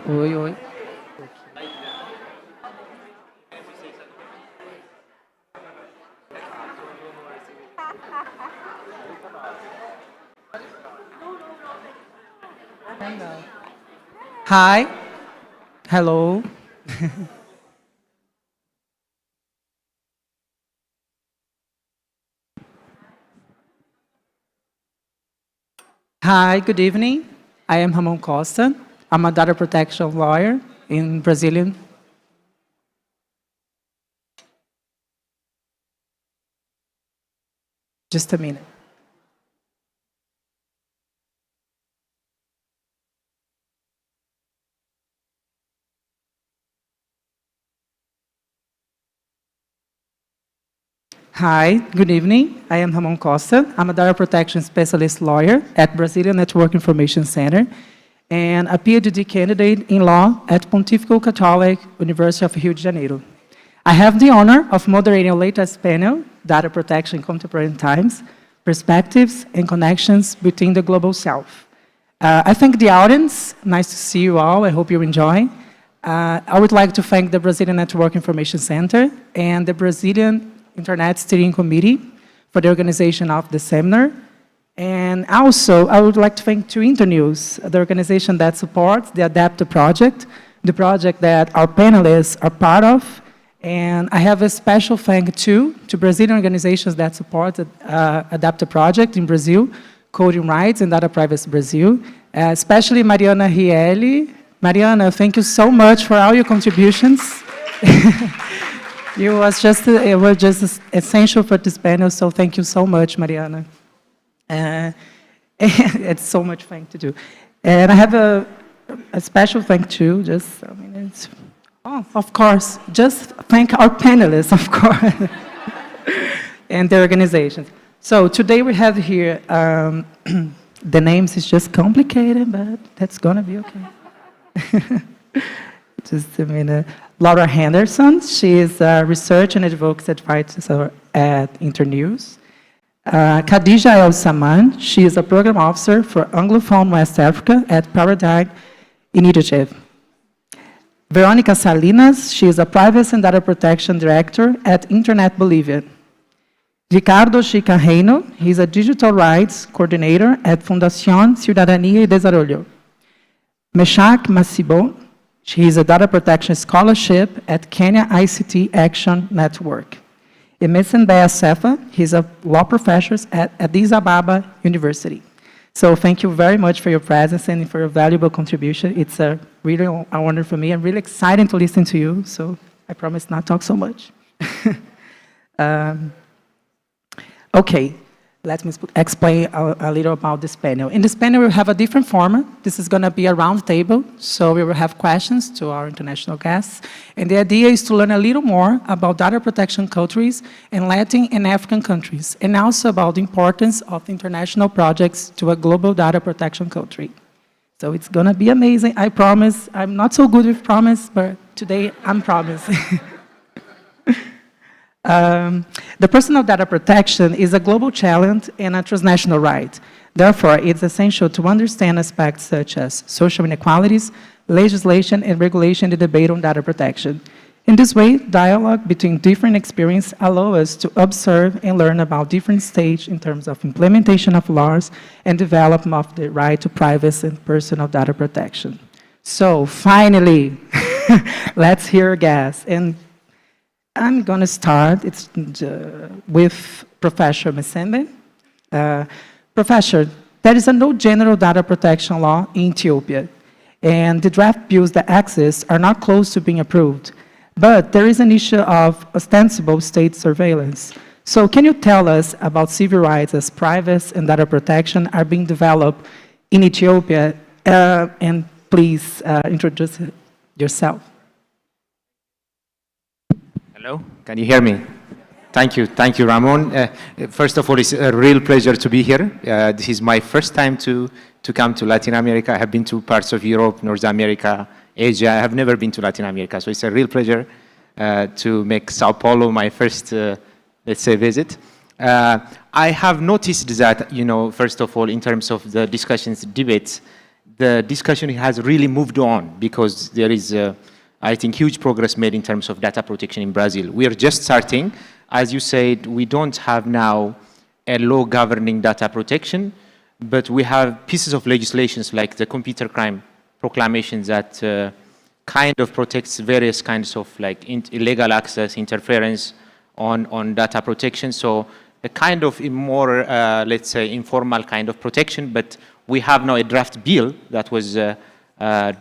Oi, oi. Hi. Hello. Hi, good evening. I am Ramon Costa. I'm a data protection lawyer in Brazilian. Just a minute. Hi, good evening. I am Ramon Costa. I'm a data protection specialist lawyer at Brazilian Network Information Center and a PhD candidate in law at Pontifical Catholic University of Rio de Janeiro. I have the honor of moderating our latest panel, Data Protection in Contemporary Times, Perspectives and Connections Between the Global South. I thank the audience. Nice to see you all. I hope you enjoy. I would like to thank the Brazilian Network Information Center and the Brazilian Internet Steering Committee for the organization of the seminar. And also, I would like to thank to Internews, the organization that supports the ADAPT project, the project that our panelists are part of. And I have a special thank to Brazilian organizations that support the ADAPT project in Brazil, Coding Rights and Data Privacy Brazil, especially Mariana Rielli. Mariana, thank you so much for all your contributions. It was just essential for this panel, so thank you so much, Mariana. It's so much fun to do. And I have a special thank to, of course, just thank our panelists, of course, and their organizations. So today we have here, the names is just complicated, but that's gonna be okay. Just a minute. Laura Henderson, she is a research and advocacy advisor at Internews. Khadija El Saman, she is a program officer for Anglophone West Africa at Paradigm Initiative. Veronica Salinas, she is a privacy and data protection director at Internet Bolivia. Ricardo Chica-Reino, he's a digital rights coordinator at Fundación Ciudadanía y Desarrollo. Meshach Masibo, she is a data protection scholarship at Kenya ICT Action Network. Emerson Bea Sefa, he's a law professor at Addis Ababa University. So thank you very much for your presence and for your valuable contribution. It's a really an honor for me. I'm really excited to listen to you, so I promise not to talk so much. Okay. Let me explain a little about this panel. In this panel, we have a different format. This is going to be a round table, so we will have questions to our international guests. And the idea is to learn a little more about data protection countries in Latin and African countries, and also about the importance of international projects to a global data protection country. So it's going to be amazing, I promise. I'm not so good with promise, but today I'm promising. The personal data protection is a global challenge and a transnational right. Therefore, it's essential to understand aspects such as social inequalities, legislation, and regulation in the debate on data protection. In this way, dialogue between different experiences allows us to observe and learn about different stages in terms of implementation of laws and development of the right to privacy and personal data protection. So, finally, let's hear our guests. And I'm going to start with Professor Mesembe. Professor, there is no general data protection law in Ethiopia, and the draft bills that exist are not close to being approved. But there is an issue of ostensible state surveillance. So can you tell us about civil rights as privacy and data protection are being developed in Ethiopia? And please introduce yourself. Hello, can you hear me? Thank you, Ramon. First of all, it's a real pleasure to be here. This is my first time to come to Latin America. I have been to parts of Europe, North America, Asia. I have never been to Latin America, so it's a real pleasure to make São Paulo my first, let's say, visit. I have noticed that, first of all, in terms of the discussions, debates, the discussion has really moved on because there is, I think, huge progress made in terms of data protection in Brazil. We are just starting. As you said, we don't have now a law governing data protection, but we have pieces of legislations like the computer crime proclamations that kind of protects various kinds of like illegal access, interference on data protection. So a kind of more, let's say, informal kind of protection, but we have now a draft bill that was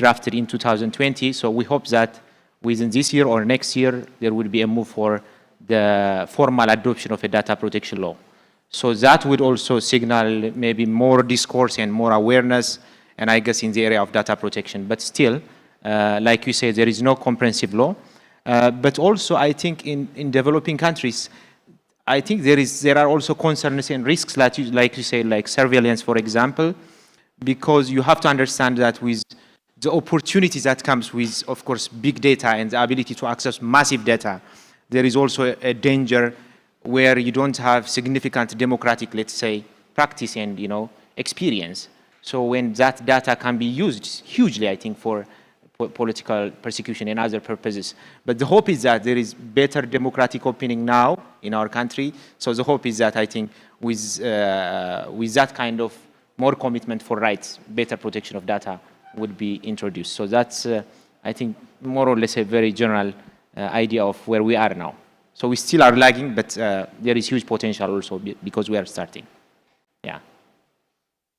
drafted in 2020. So we hope that within this year or next year, there will be a move for the formal adoption of a data protection law. So that would also signal maybe more discourse and more awareness, and I guess in the area of data protection. But still, like you say, there is no comprehensive law. But also, I think in developing countries, I think there are also concerns and risks, like you say, like surveillance, for example, because you have to understand that with the opportunities that comes with, of course, big data and the ability to access massive data, there is also a danger where you don't have significant democratic, let's say, practice and, experience. So when that data can be used hugely, I think, for political persecution and other purposes. But the hope is that there is better democratic opening now in our country. So the hope is that, I think, with that kind of more commitment for rights, better protection of data would be introduced. So that's, I think, more or less a very general idea of where we are now. So we still are lagging, but there is huge potential also because we are starting. Yeah.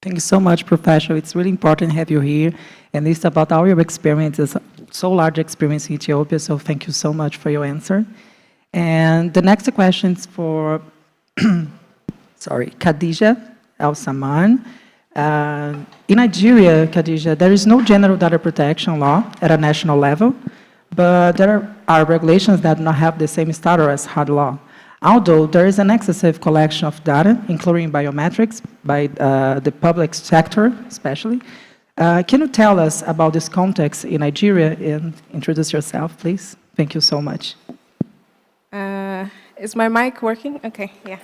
Thank you so much, Professor. It's really important to have you here, and it's about all your experiences, so large experience in Ethiopia, so thank you so much for your answer. And the next question is for, Khadija Al-Saman. In Nigeria, Khadija, there is no general data protection law at a national level, but there are regulations that do not have the same status as hard law. Although there is an excessive collection of data, including biometrics, by the public sector especially. Can you tell us about this context in Nigeria and introduce yourself, please? Thank you so much. Is my mic working? Okay, yeah.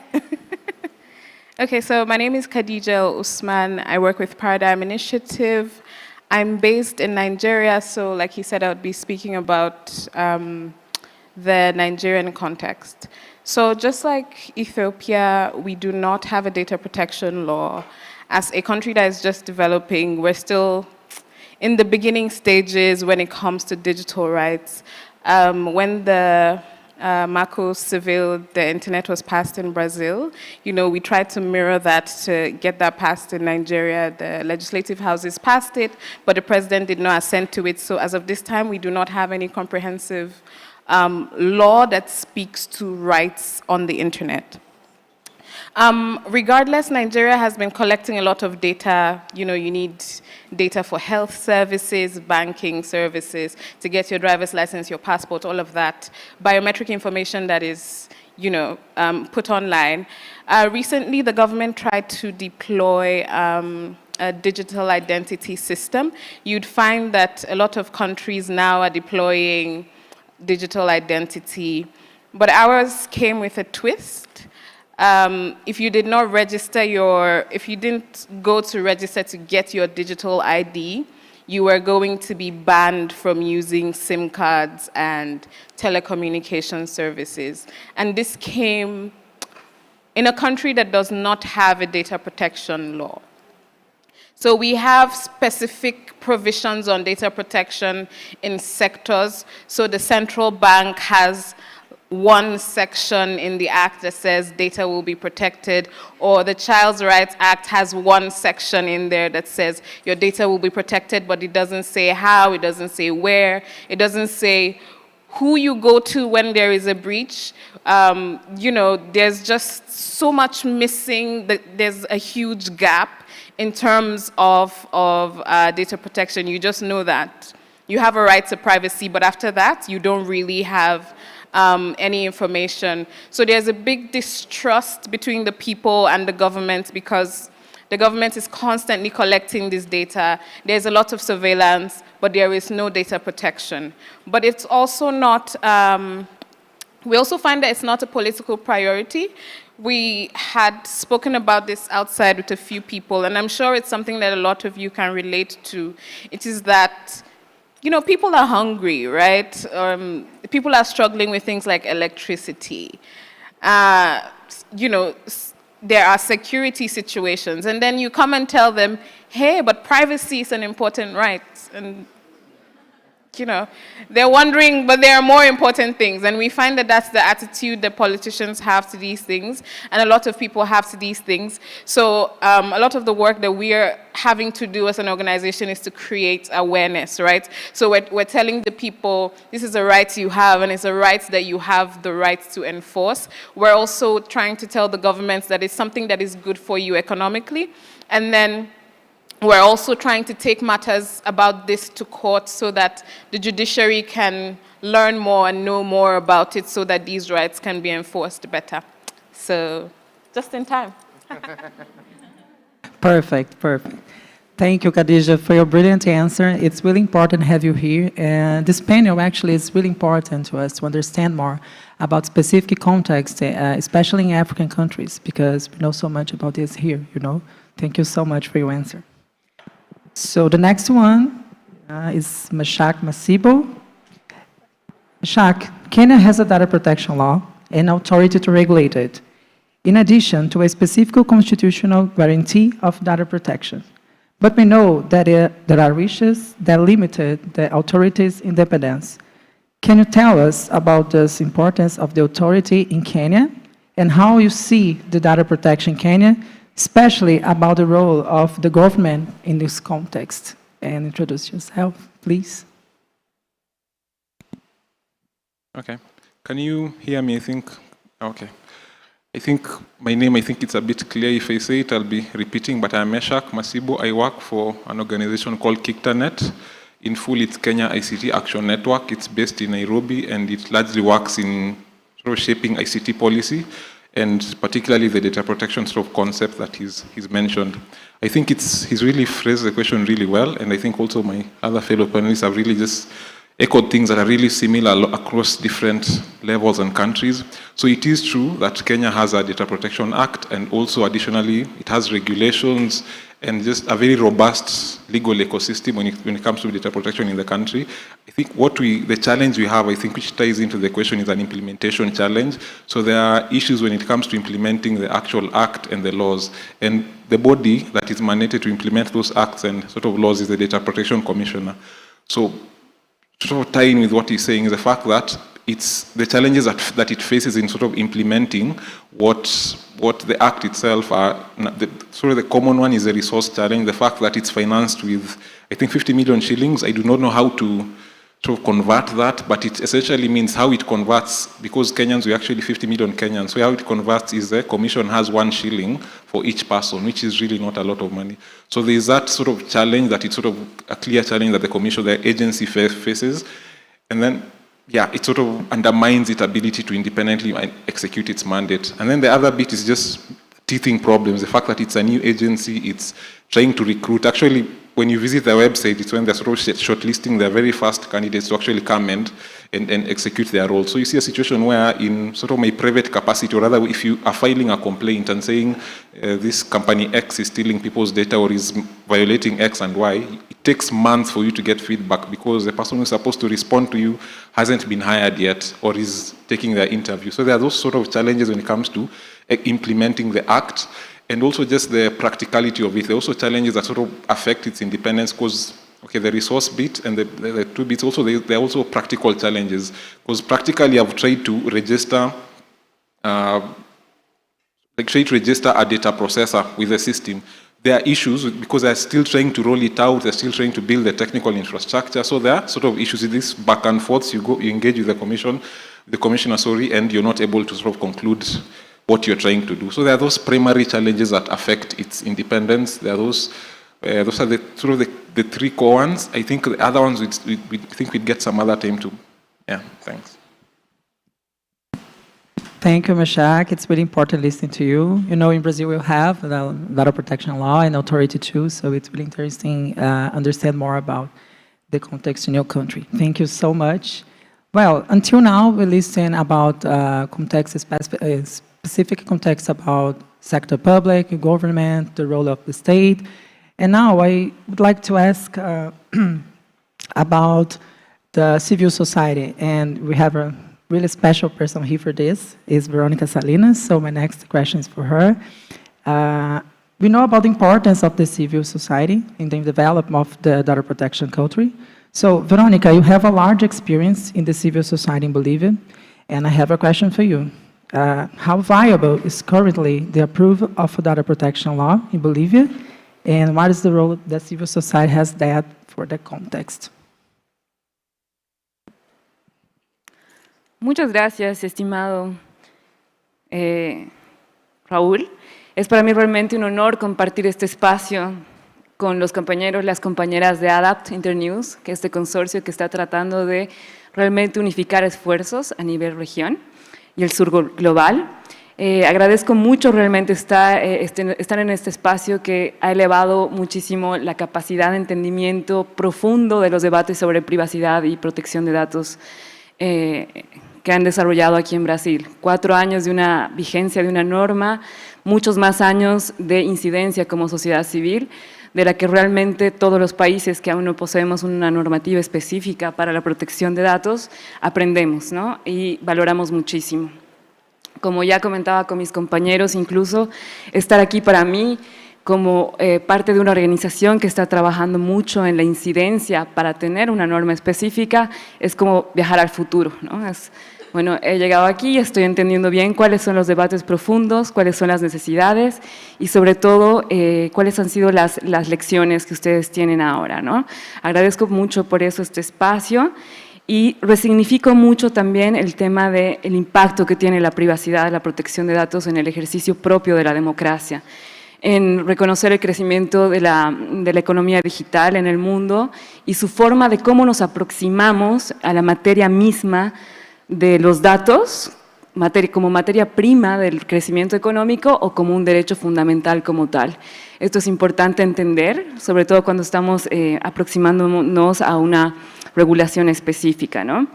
Okay, so my name is Khadija Usman. I work with Paradigm Initiative. I'm based in Nigeria, so like you said, I would be speaking about the Nigerian context. So just like Ethiopia, we do not have a data protection law. As a country that is just developing, we're still in the beginning stages when it comes to digital rights. When the Marco Civil, the internet was passed in Brazil, we tried to mirror that to get that passed in Nigeria. The legislative houses passed it, but the president did not assent to it. So as of this time, we do not have any comprehensive law that speaks to rights on the internet. Regardless, Nigeria has been collecting a lot of data. You need data for health services, banking services, to get your driver's license, your passport, all of that. Biometric information that is, put online. Recently, the government tried to deploy a digital identity system. You'd find that a lot of countries now are deploying digital identity, but ours came with a twist. If you did not register if you didn't go to register to get your digital ID, you were going to be banned from using SIM cards and telecommunication services. And this came in a country that does not have a data protection law. So we have specific provisions on data protection in sectors. So the central bank has one section in the act that says data will be protected, or the Child's Rights Act has one section in there that says your data will be protected, but it doesn't say how, it doesn't say where, it doesn't say who you go to when there is a breach. There's just so much missing, there's a huge gap in terms of data protection. You just know that you have a right to privacy, but after that, you don't really have any information. So there's a big distrust between the people and the government because the government is constantly collecting this data. There's a lot of surveillance, but there is no data protection. But it's also not, We also find that it's not a political priority. We had spoken about this outside with a few people, and I'm sure it's something that a lot of you can relate to. It is that, you know, people are hungry, right? People are struggling with things like electricity. You know, there are security situations, and then you come and tell them, hey, but privacy is an important right. And you know, they're wondering, but there are more important things. And we find that that's the attitude that politicians have to these things, and a lot of people have to these things. So a lot of the work that we are having to do as an organization is to create awareness, right? So we're telling the people, this is a right you have, and it's a right that you have the right to enforce. We're also trying to tell the governments that it's something that is good for you economically. And then we're also trying to take matters about this to court so that the judiciary can learn more and know more about it so that these rights can be enforced better. So, just in time. Perfect, perfect. Thank you, Khadija, for your brilliant answer. It's really important to have you here. And this panel actually is really important to us to understand more about specific context, especially in African countries, because we know so much about this here, you know. Thank you so much for your answer. So the next one is Mashak Masibo. Mashak, Kenya has a data protection law and authority to regulate it, in addition to a specific constitutional guarantee of data protection. But we know that there are issues that limited the authority's independence. Can you tell us about the importance of the authority in Kenya and how you see the data protection in Kenya, especially about the role of the government in this context? And introduce yourself, please. Okay. Can you hear me, I think? Okay. I think my name, I think it's a bit clear. If I say it, I'll be repeating, but I'm Meshak Masibo. I work for an organization called KICTANet. In full, it's Kenya ICT Action Network. It's based in Nairobi, and it largely works in sort of shaping ICT policy, and particularly the data protection sort of concept that he's mentioned. I think he's really phrased the question really well, and I think also my other fellow panelists have really just echoed things that are really similar across different levels and countries. So it is true that Kenya has a Data Protection Act, and also additionally it has regulations and just a very robust legal ecosystem when it comes to data protection in the country. I think the challenge we have, I think, which ties into the question, is an implementation challenge. So there are issues when it comes to implementing the actual act and the laws. And the body that is mandated to implement those acts and sort of laws is the Data Protection Commissioner. So sort of tying with what he's saying is the fact that it's the challenges that it faces in sort of implementing what the act itself are. Sort of the common one is the resource challenge, the fact that it's financed with, I think, 50 million shillings. I do not know how to sort of convert that, but it essentially means how it converts, because Kenyans, we're actually 50 million Kenyans, so how it converts is the commission has 1 shilling for each person, which is really not a lot of money. So there's that sort of challenge, that it's sort of a clear challenge that the commission, the agency faces, and then yeah, it sort of undermines its ability to independently execute its mandate. And then the other bit is just teething problems. The fact that it's a new agency, it's trying to recruit. Actually, when you visit their website, it's when they're sort of shortlisting their very first candidates to actually come and execute their role. So you see a situation where, in sort of my private capacity, or rather if you are filing a complaint and saying this company X is stealing people's data or is violating X and Y, it takes months for you to get feedback because the person who's supposed to respond to you hasn't been hired yet or is taking their interview. So there are those sort of challenges when it comes to implementing the act, and also just the practicality of it. There are also challenges that sort of affect its independence, because okay, the resource bit and the two bits, also there are also practical challenges, because practically I've tried to register a data processor with the system. There are issues because they're still trying to roll it out, they're still trying to build the technical infrastructure. So there are sort of issues with this back and forth. You engage with the commissioner, and you're not able to sort of conclude what you're trying to do. So there are those primary challenges that affect its independence. There are those are the sort of the 3 core ones. I think the other ones we think we'd get some other time to. Yeah, thanks. Thank you, Meshach. It's really important listening to you. You know, in Brazil, we have the data protection law and authority too, so it's really interesting understand more about the context in your country. Thank you so much. Well, until now, we listen about specific context about sector public, government, the role of the state. And now I would like to ask about the civil society. And we have a really special person here for this, is Veronica Salinas. So my next question is for her. We know about the importance of the civil society in the development of the data protection culture. So, Veronica, you have a large experience in the civil society in Bolivia, and I have a question for you. How viable is currently the approval of a data protection law in Bolivia, and what is the role that civil society has that for the context? Muchas gracias, estimado Raúl. Es para mí realmente un honor compartir este espacio con los compañeros, las compañeras de ADAPT Internews, que es este consorcio que está tratando de realmente unificar esfuerzos a nivel región y el Sul-Global. Agradezco mucho realmente estar en este espacio que ha elevado muchísimo la capacidad de entendimiento profundo de los debates sobre privacidad y protección de datos que han desarrollado aquí en Brasil. 4 años de una vigencia de una norma, muchos más años de incidencia como sociedad civil, de la que realmente todos los países que aún no poseemos una normativa específica para la protección de datos, aprendemos, ¿no? Y valoramos muchísimo. Como ya comentaba con mis compañeros, incluso estar aquí para mí como parte de una organización que está trabajando mucho en la incidencia para tener una norma específica, es como viajar al futuro, ¿no? Bueno, he llegado aquí, estoy entendiendo bien cuáles son los debates profundos, cuáles son las necesidades y sobre todo cuáles han sido las lecciones que ustedes tienen ahora, ¿no? Agradezco mucho por eso este espacio y resignifico mucho también el tema del impacto que tiene la privacidad, la protección de datos en el ejercicio propio de la democracia, en reconocer el crecimiento de la economía digital en el mundo y su forma de cómo nos aproximamos a la materia misma de los datos como materia prima del crecimiento económico o como un derecho fundamental como tal. Esto es importante entender, sobre todo cuando estamos aproximándonos a una regulación específica, ¿no?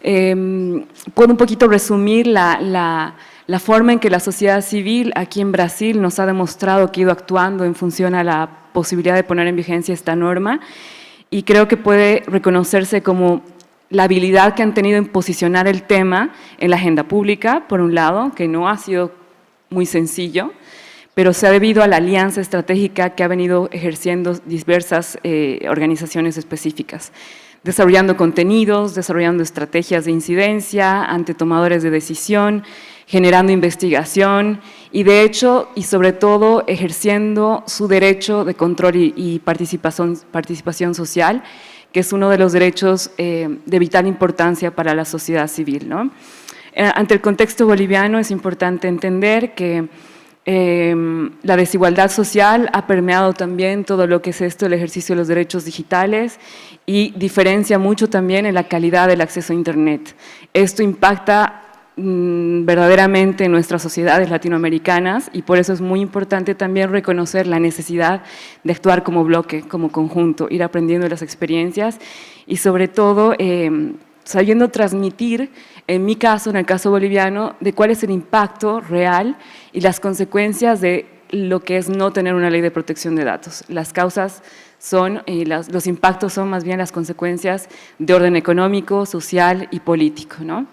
Puedo un poquito resumir la forma en que la sociedad civil aquí en Brasil nos ha demostrado que ha ido actuando en función a la posibilidad de poner en vigencia esta norma y creo que puede reconocerse como la habilidad que han tenido en posicionar el tema en la agenda pública, por un lado, que no ha sido muy sencillo, pero se ha debido a la alianza estratégica que ha venido ejerciendo diversas organizaciones específicas, desarrollando contenidos, desarrollando estrategias de incidencia ante tomadores de decisión, generando investigación y de hecho y sobre todo ejerciendo su derecho de control y participación social, que es uno de los derechos de vital importancia para la sociedad civil, ¿no? Ante el contexto boliviano es importante entender que la desigualdad social ha permeado también todo lo que es el ejercicio de los derechos digitales y diferencia mucho también en la calidad del acceso a Internet. Esto impacta verdaderamente en nuestras sociedades latinoamericanas y por eso es muy importante también reconocer la necesidad de actuar como bloque, como conjunto, ir aprendiendo de las experiencias y sobre todo sabiendo transmitir, en mi caso, en el caso boliviano, de cuál es el impacto real y las consecuencias de lo que es no tener una ley de protección de datos. Las causas son, los impactos son más bien las consecuencias de orden económico, social y político, ¿no?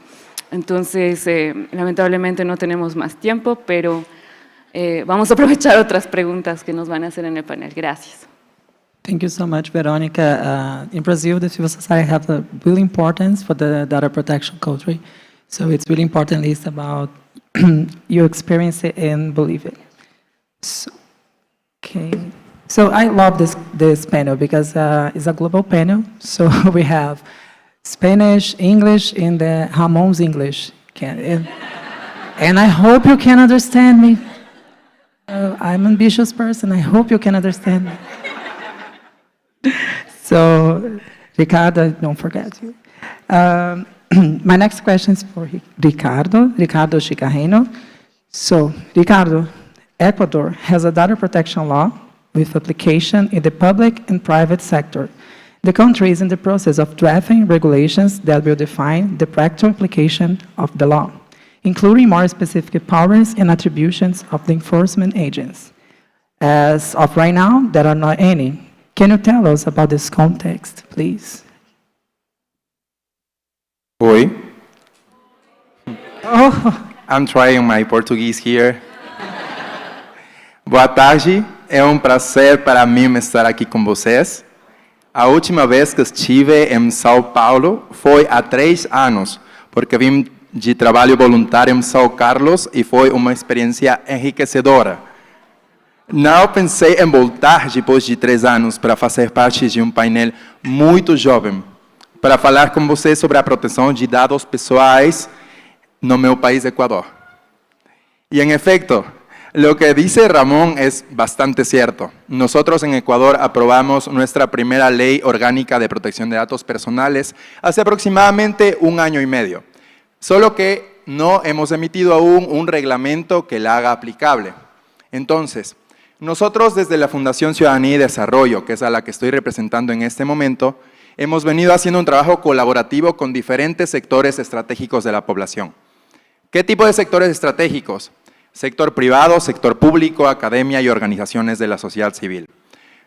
Entonces, lamentablemente no tenemos más tiempo, pero vamos a aprovechar otras preguntas que nos van a hacer en el panel. Gracias. Thank you so much, Veronica. In Brazil, the civil society has a real importance for the data protection culture. So it's really important list about your experience in Bolivia. So, okay. So I love this panel because it's a global panel. So we have Spanish, English, and Ramon's English. And I hope you can understand me. I'm an ambitious person. I hope you can understand me. So, Ricardo, don't forget you. My next question is for Ricardo Chicarreno. So, Ricardo, Ecuador has a data protection law with application in the public and private sector. The country is in the process of drafting regulations that will define the practical application of the law, including more specific powers and attributions of the enforcement agents. As of right now, there are not any. Can you tell us about this context, please? Oi, Oh, I'm trying my Portuguese here. Boa tarde, é prazer para mim estar aqui com vocês. A última vez que estive em São Paulo foi há 3 anos, porque vim de trabalho voluntário em São Carlos e foi uma experiência enriquecedora. Não pensei em voltar depois de 3 anos para fazer parte de painel muito jovem, para falar com vocês sobre a proteção de dados pessoais no meu país, Ecuador. Y en efecto, lo que dice Ramón es bastante cierto. Nosotros en Ecuador aprobamos nuestra primera ley orgánica de protección de datos personales hace aproximadamente 1 año y medio. Solo que no hemos emitido aún un reglamento que la haga aplicable. Entonces, nosotros desde la Fundación Ciudadanía y Desarrollo, que es a la que estoy representando en este momento, hemos venido haciendo un trabajo colaborativo con diferentes sectores estratégicos de la población. ¿Qué tipo de sectores estratégicos? Sector privado, sector público, academia y organizaciones de la sociedad civil.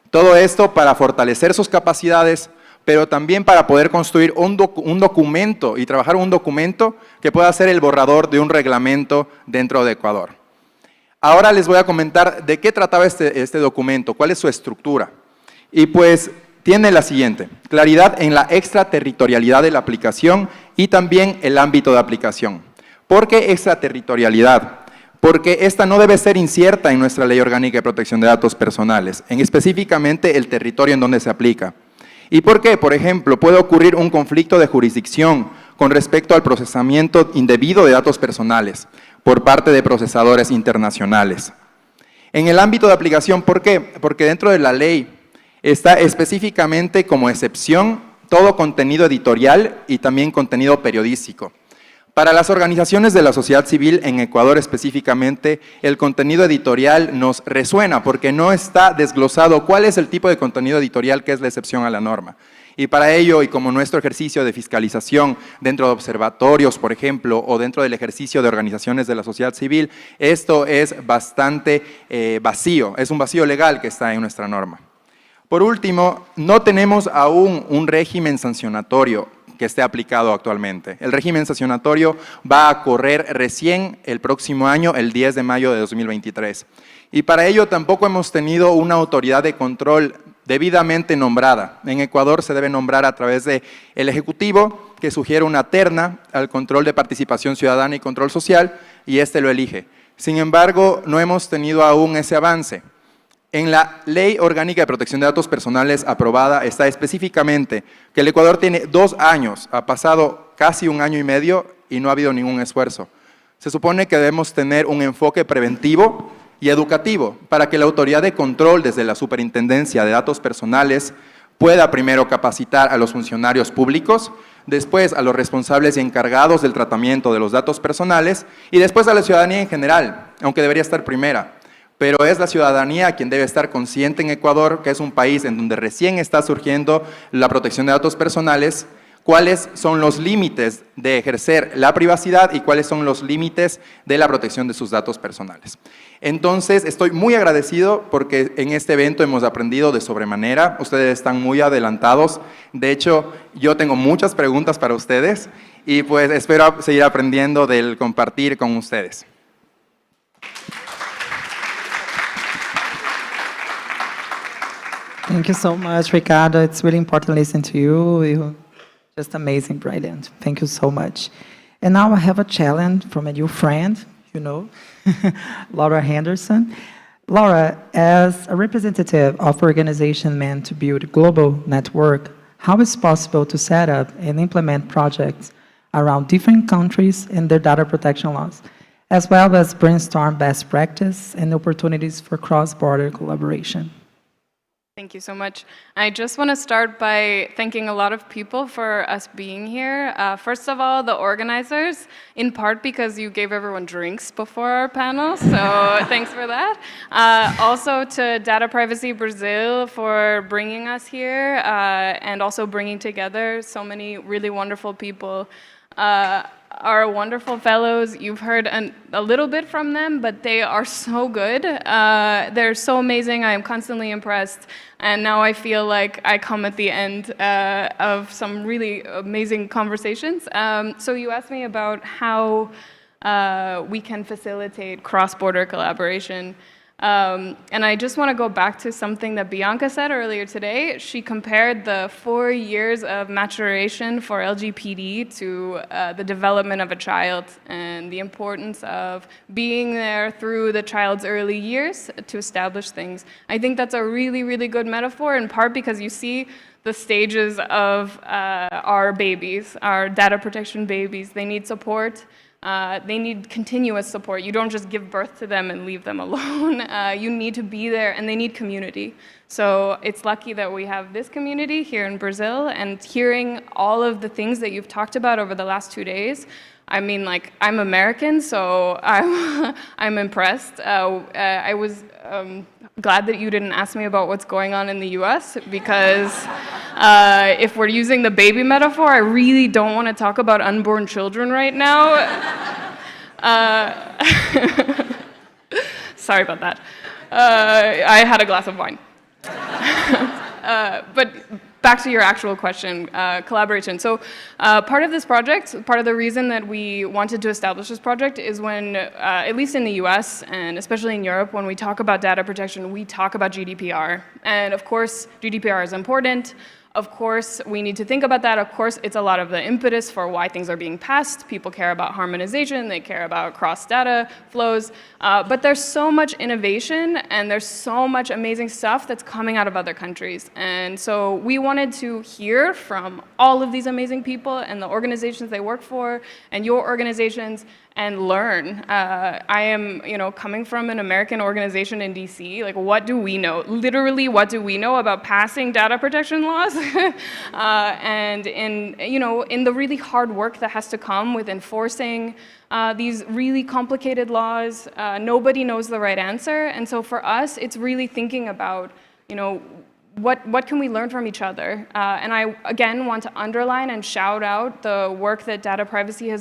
Todo esto para fortalecer sus capacidades, pero también para poder construir un documento y trabajar un documento que pueda ser el borrador de un reglamento dentro de Ecuador. Ahora les voy a comentar de qué trataba este documento, cuál es su estructura. Y pues tiene la siguiente: claridad en la extraterritorialidad de la aplicación y también el ámbito de aplicación. ¿Por qué extraterritorialidad? Porque esta no debe ser incierta en nuestra Ley Orgánica de Protección de Datos Personales, en específicamente el territorio en donde se aplica. ¿Y por qué? Por ejemplo, puede ocurrir un conflicto de jurisdicción con respecto al procesamiento indebido de datos personales por parte de procesadores internacionales. En el ámbito de aplicación, ¿por qué? Porque dentro de la ley está específicamente como excepción todo contenido editorial y también contenido periodístico. Para las organizaciones de la sociedad civil en Ecuador específicamente, el contenido editorial nos resuena porque no está desglosado cuál es el tipo de contenido editorial que es la excepción a la norma. Y para ello, y como nuestro ejercicio de fiscalización dentro de observatorios, por ejemplo, o dentro del ejercicio de organizaciones de la sociedad civil, esto es bastante vacío, es un vacío legal que está en nuestra norma. Por último, no tenemos aún un régimen sancionatorio que esté aplicado actualmente. El régimen sancionatorio va a correr recién el próximo año, el 10 de mayo de 2023. Y para ello tampoco hemos tenido una autoridad de control debidamente nombrada. En Ecuador se debe nombrar a través del Ejecutivo, que sugiere una terna al control de participación ciudadana y control social, y este lo elige. Sin embargo, no hemos tenido aún ese avance. En la Ley Orgánica de Protección de Datos Personales aprobada está específicamente que el Ecuador tiene 2 años, ha pasado casi 1 año y medio y no ha habido ningún esfuerzo. Se supone que debemos tener un enfoque preventivo y educativo para que la autoridad de control desde la Superintendencia de Datos Personales pueda primero capacitar a los funcionarios públicos, después a los responsables y encargados del tratamiento de los datos personales y después a la ciudadanía en general, aunque debería estar primera. Pero es la ciudadanía quien debe estar consciente en Ecuador, que es un país en donde recién está surgiendo la protección de datos personales, cuáles son los límites de ejercer la privacidad y cuáles son los límites de la protección de sus datos personales. Entonces, estoy muy agradecido porque en este evento hemos aprendido de sobremanera, ustedes están muy adelantados, de hecho, yo tengo muchas preguntas para ustedes y pues espero seguir aprendiendo del compartir con ustedes. thank you so much, Ricardo. It's really important to listen to you. You're just amazing, brilliant. Thank you so much. And now I have a challenge from a new friend, you know, Laura Henderson. Laura, as a representative of organization meant to build a global network, how is it possible to set up and implement projects around different countries and their data protection laws, as well as brainstorm best practice and opportunities for cross-border collaboration? Thank you so much. I just want to start by thanking a lot of people for us being here. First of all, the organizers, in part because you gave everyone drinks before our panel, so thanks for that. Also to Data Privacy Brazil for bringing us here and also bringing together so many really wonderful people. Our wonderful fellows, you've heard a little bit from them, but they are so good. They're so amazing. I am constantly impressed. And now I feel like I come at the end of some really amazing conversations. So you asked me about how we can facilitate cross-border collaboration. And I just want to go back to something that Bianca said earlier today. She compared the 4 years of maturation for LGPD to the development of a child and the importance of being there through the child's early years to establish things. I think that's a really, really good metaphor, in part because you see the stages of our babies, our data protection babies. They need support. They need continuous support. You don't just give birth to them and leave them alone. You need to be there, and they need community. So it's lucky that we have this community here in Brazil, and hearing all of the things that you've talked about over the last 2 days. I mean, like, I'm American, so I'm impressed. I was glad that you didn't ask me about what's going on in the US, because if we're using the baby metaphor, I really don't want to talk about unborn children right now. Sorry about that. I had a glass of wine. But back to your actual question, collaboration. So part of this project, part of the reason that we wanted to establish this project is when, at least in the US and especially in Europe, when we talk about data protection, we talk about GDPR. And of course, GDPR is important. Of course, we need to think about that. Of course, it's a lot of the impetus for why things are being passed. People care about harmonization, they care about cross-data flows, but there's so much innovation and there's so much amazing stuff that's coming out of other countries. And so we wanted to hear from all of these amazing people and the organizations they work for and your organizations and learn. I am, coming from an American organization in DC, like, what do we know? Literally, what do we know about passing data protection laws? And in the really hard work that has to come with enforcing these really complicated laws, nobody knows the right answer. And so for us, it's really thinking about, what can we learn from each other? And I, again, want to underline and shout out the work that Data Privacy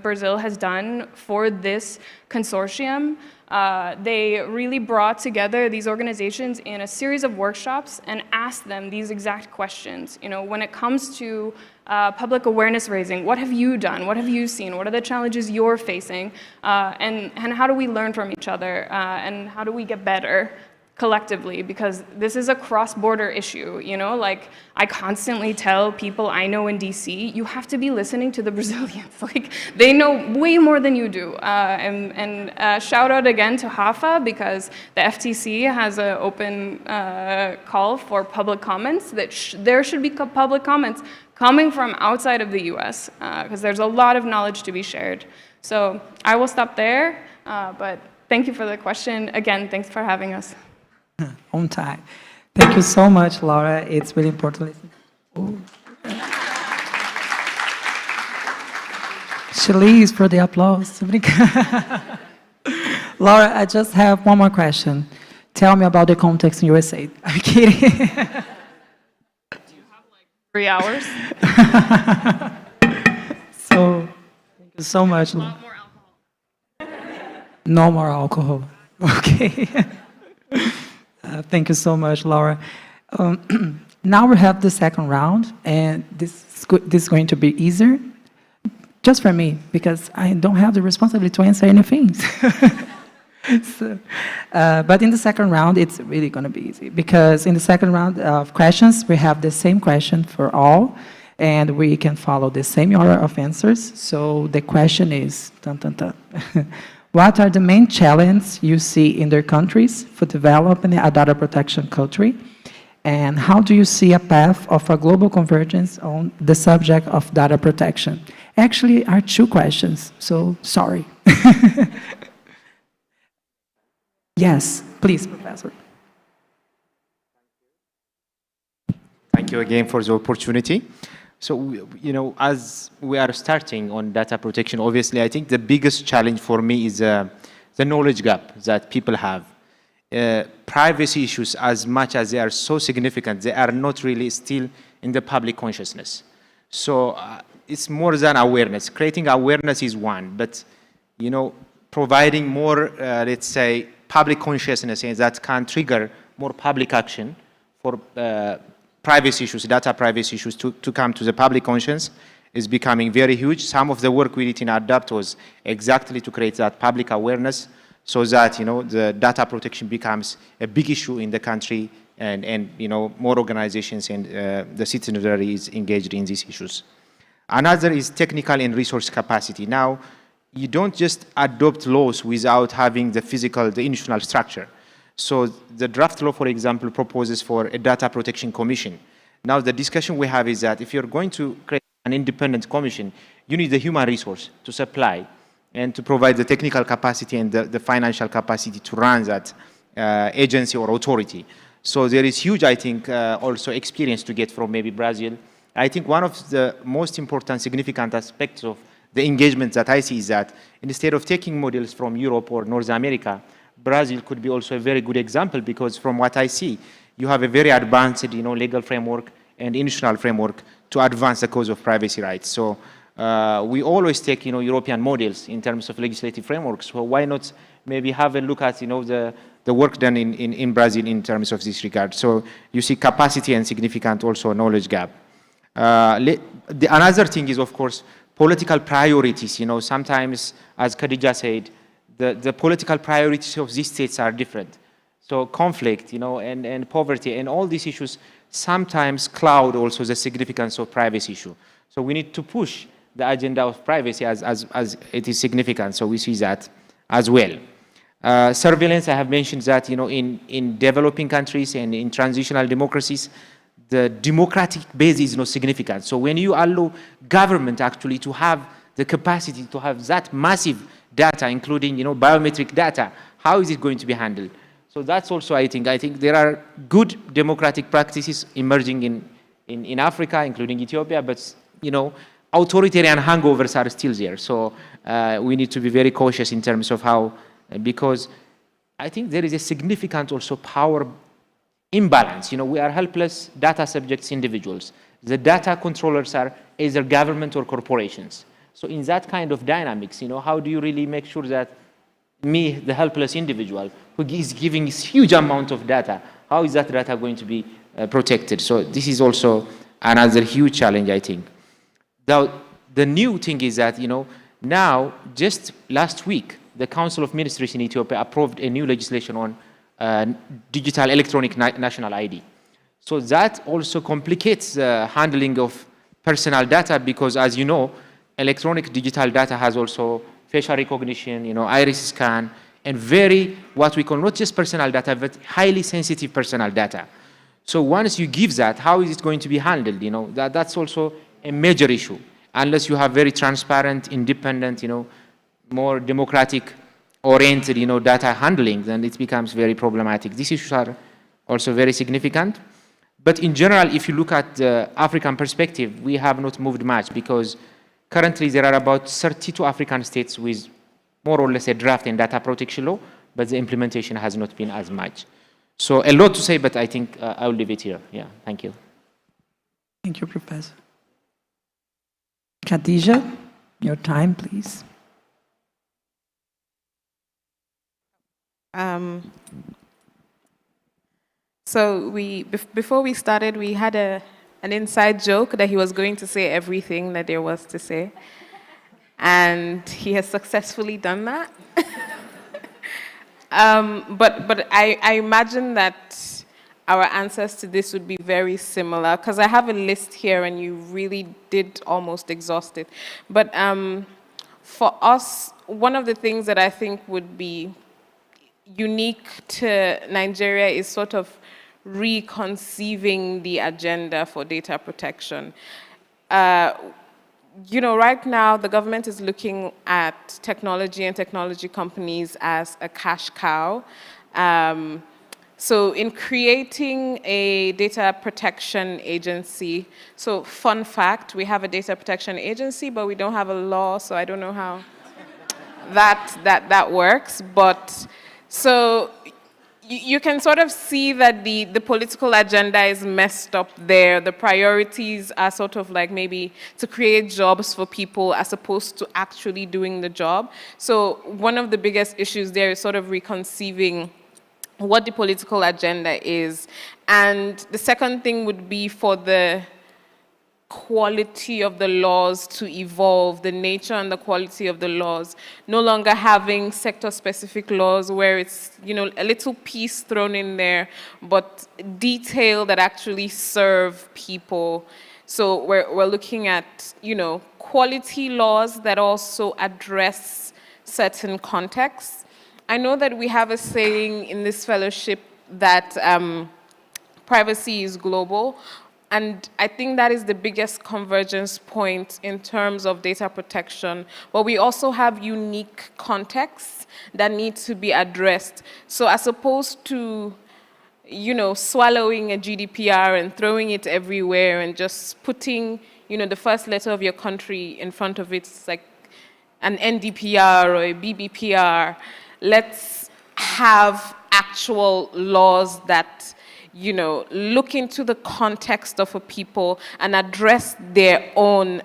Brazil has done for this consortium. They really brought together these organizations in a series of workshops and asked them these exact questions. When it comes to public awareness raising, what have you done? What have you seen? What are the challenges you're facing? And how do we learn from each other? And how do we get better collectively? Because this is a cross-border issue, like, I constantly tell people I know in DC, you have to be listening to the Brazilians. Like, they know way more than you do. And shout out again to Rafa, because the FTC has an open call for public comments, that there should be public comments coming from outside of the US, because there's a lot of knowledge to be shared. So I will stop there, but thank you for the question. Again, thanks for having us. On time. Thank you so much, Laura. It's really important to listen. She leaves for the applause. Laura, I just have one more question. Tell me about the context in USA. I'm kidding. Do you have like 3 hours? So, thank you so much. A lot more alcohol. No more alcohol. Okay. Thank you so much, Laura. Now we have the second round, and this is going to be easier, just for me, because I don't have the responsibility to answer anything. So, but in the second round, it's really going to be easy, because in the second round of questions, we have the same question for all, and we can follow the same order of answers. So the question is, dun, dun, dun. What are the main challenges you see in their countries for developing a data protection culture? And how do you see a path of a global convergence on the subject of data protection? Actually, are 2 questions, so sorry. Yes, please, Professor. Thank you again for the opportunity. So, you know, as we are starting on data protection, obviously, I think the biggest challenge for me is the knowledge gap that people have. Privacy issues, as much as they are so significant, they are not really still in the public consciousness. So it's more than awareness. Creating awareness is one, but, you know, providing more, let's say, public consciousness that can trigger more public action for privacy issues, data privacy issues to come to the public conscience is becoming very huge. Some of the work we did in ADAPT was exactly to create that public awareness so that, you know, the data protection becomes a big issue in the country and you know, more organizations and the citizenry is engaged in these issues. Another is technical and resource capacity. Now, you don't just adopt laws without having the physical, the institutional structure. So the draft law, for example, proposes for a data protection commission. Now the discussion we have is that if you're going to create an independent commission, you need the human resource to supply and to provide the technical capacity and the financial capacity to run that agency or authority. So there is huge, I think, also experience to get from maybe Brazil. I think one of the most important, significant aspects of the engagement that I see is that instead of taking models from Europe or North America, Brazil could be also a very good example because from what I see, you have a very advanced, you know, legal framework and institutional framework to advance the cause of privacy rights. So we always take, you know, European models in terms of legislative frameworks. So why not maybe have a look at, you know, the work done in Brazil in terms of this regard? So you see capacity and significant also knowledge gap. Another thing is, of course, political priorities. You know, sometimes, as Khadija said, the political priorities of these states are different. So conflict, you know, and poverty and all these issues sometimes cloud also the significance of privacy issue. So we need to push the agenda of privacy as it is significant. So we see that as well. Surveillance, I have mentioned that, you know, in developing countries and in transitional democracies, the democratic base is not significant. So when you allow government actually to have the capacity to have that massive data, including, you know, biometric data, how is it going to be handled? So that's also, I think there are good democratic practices emerging in Africa, including Ethiopia, but, you know, authoritarian hangovers are still there. So we need to be very cautious in terms of how, because I think there is a significant also power imbalance. You know, we are helpless data subjects individuals. The data controllers are either government or corporations. So in that kind of dynamics, you know, how do you really make sure that me, the helpless individual, who is giving this huge amount of data, how is that data going to be protected? So this is also another huge challenge, I think. The new thing is that, you know, now, just last week, the Council of Ministries in Ethiopia approved a new legislation on digital electronic national ID. So that also complicates the handling of personal data because, as you know, electronic digital data has also facial recognition, you know, iris scan, and very, what we call not just personal data, but highly sensitive personal data. So once you give that, how is it going to be handled? You know, that's also a major issue. Unless you have very transparent, independent, you know, more democratic-oriented, you know, data handling, then it becomes very problematic. These issues are also very significant. But in general, if you look at the African perspective, we have not moved much because currently there are about 32 African states with more or less a draft and data protection law, but the implementation has not been as much. So a lot to say, but I think I'll leave it here. Yeah, thank you. Thank you, Professor. Khadija, your time, please. So before we started, we had an inside joke that he was going to say everything that there was to say. And he has successfully done that. But I imagine that our answers to this would be very similar, because I have a list here and you really did almost exhaust it. But for us, one of the things that I think would be unique to Nigeria is sort of reconceiving the agenda for data protection. You know, right now, the government is looking at technology and technology companies as a cash cow. So in creating a data protection agency, so fun fact, we have a data protection agency, but we don't have a law, so I don't know how that works. But so you can sort of see that the political agenda is messed up there. The priorities are sort of like maybe to create jobs for people as opposed to actually doing the job. So one of the biggest issues there is sort of reconceiving what the political agenda is. And the second thing would be for the quality of the laws to evolve, the nature and the quality of the laws, no longer having sector-specific laws where it's, a little piece thrown in there, but detail that actually serve people. So we're looking at, quality laws that also address certain contexts. I know that we have a saying in this fellowship that privacy is global, and I think that is the biggest convergence point in terms of data protection. But we also have unique contexts that need to be addressed. So as opposed to, swallowing a GDPR and throwing it everywhere and just putting, the first letter of your country in front of it, it's like an NDPR or a BBPR. Let's have actual laws that, look into the context of a people and address their own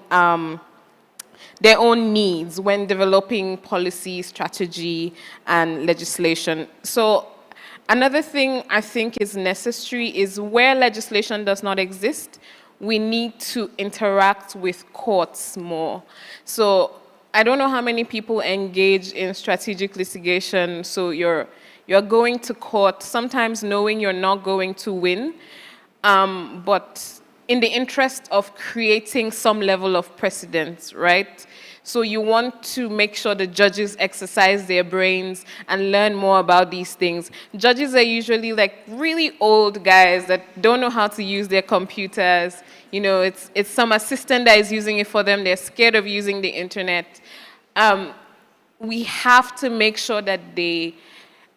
needs when developing policy, strategy, and legislation. So another thing I think is necessary is where legislation does not exist, we need to interact with courts more. So I don't know how many people engage in strategic litigation, so you're going to court, sometimes knowing you're not going to win, but in the interest of creating some level of precedence, right? So you want to make sure the judges exercise their brains and learn more about these things. Judges are usually like really old guys that don't know how to use their computers. It's some assistant that is using it for them. They're scared of using the internet. We have to make sure that they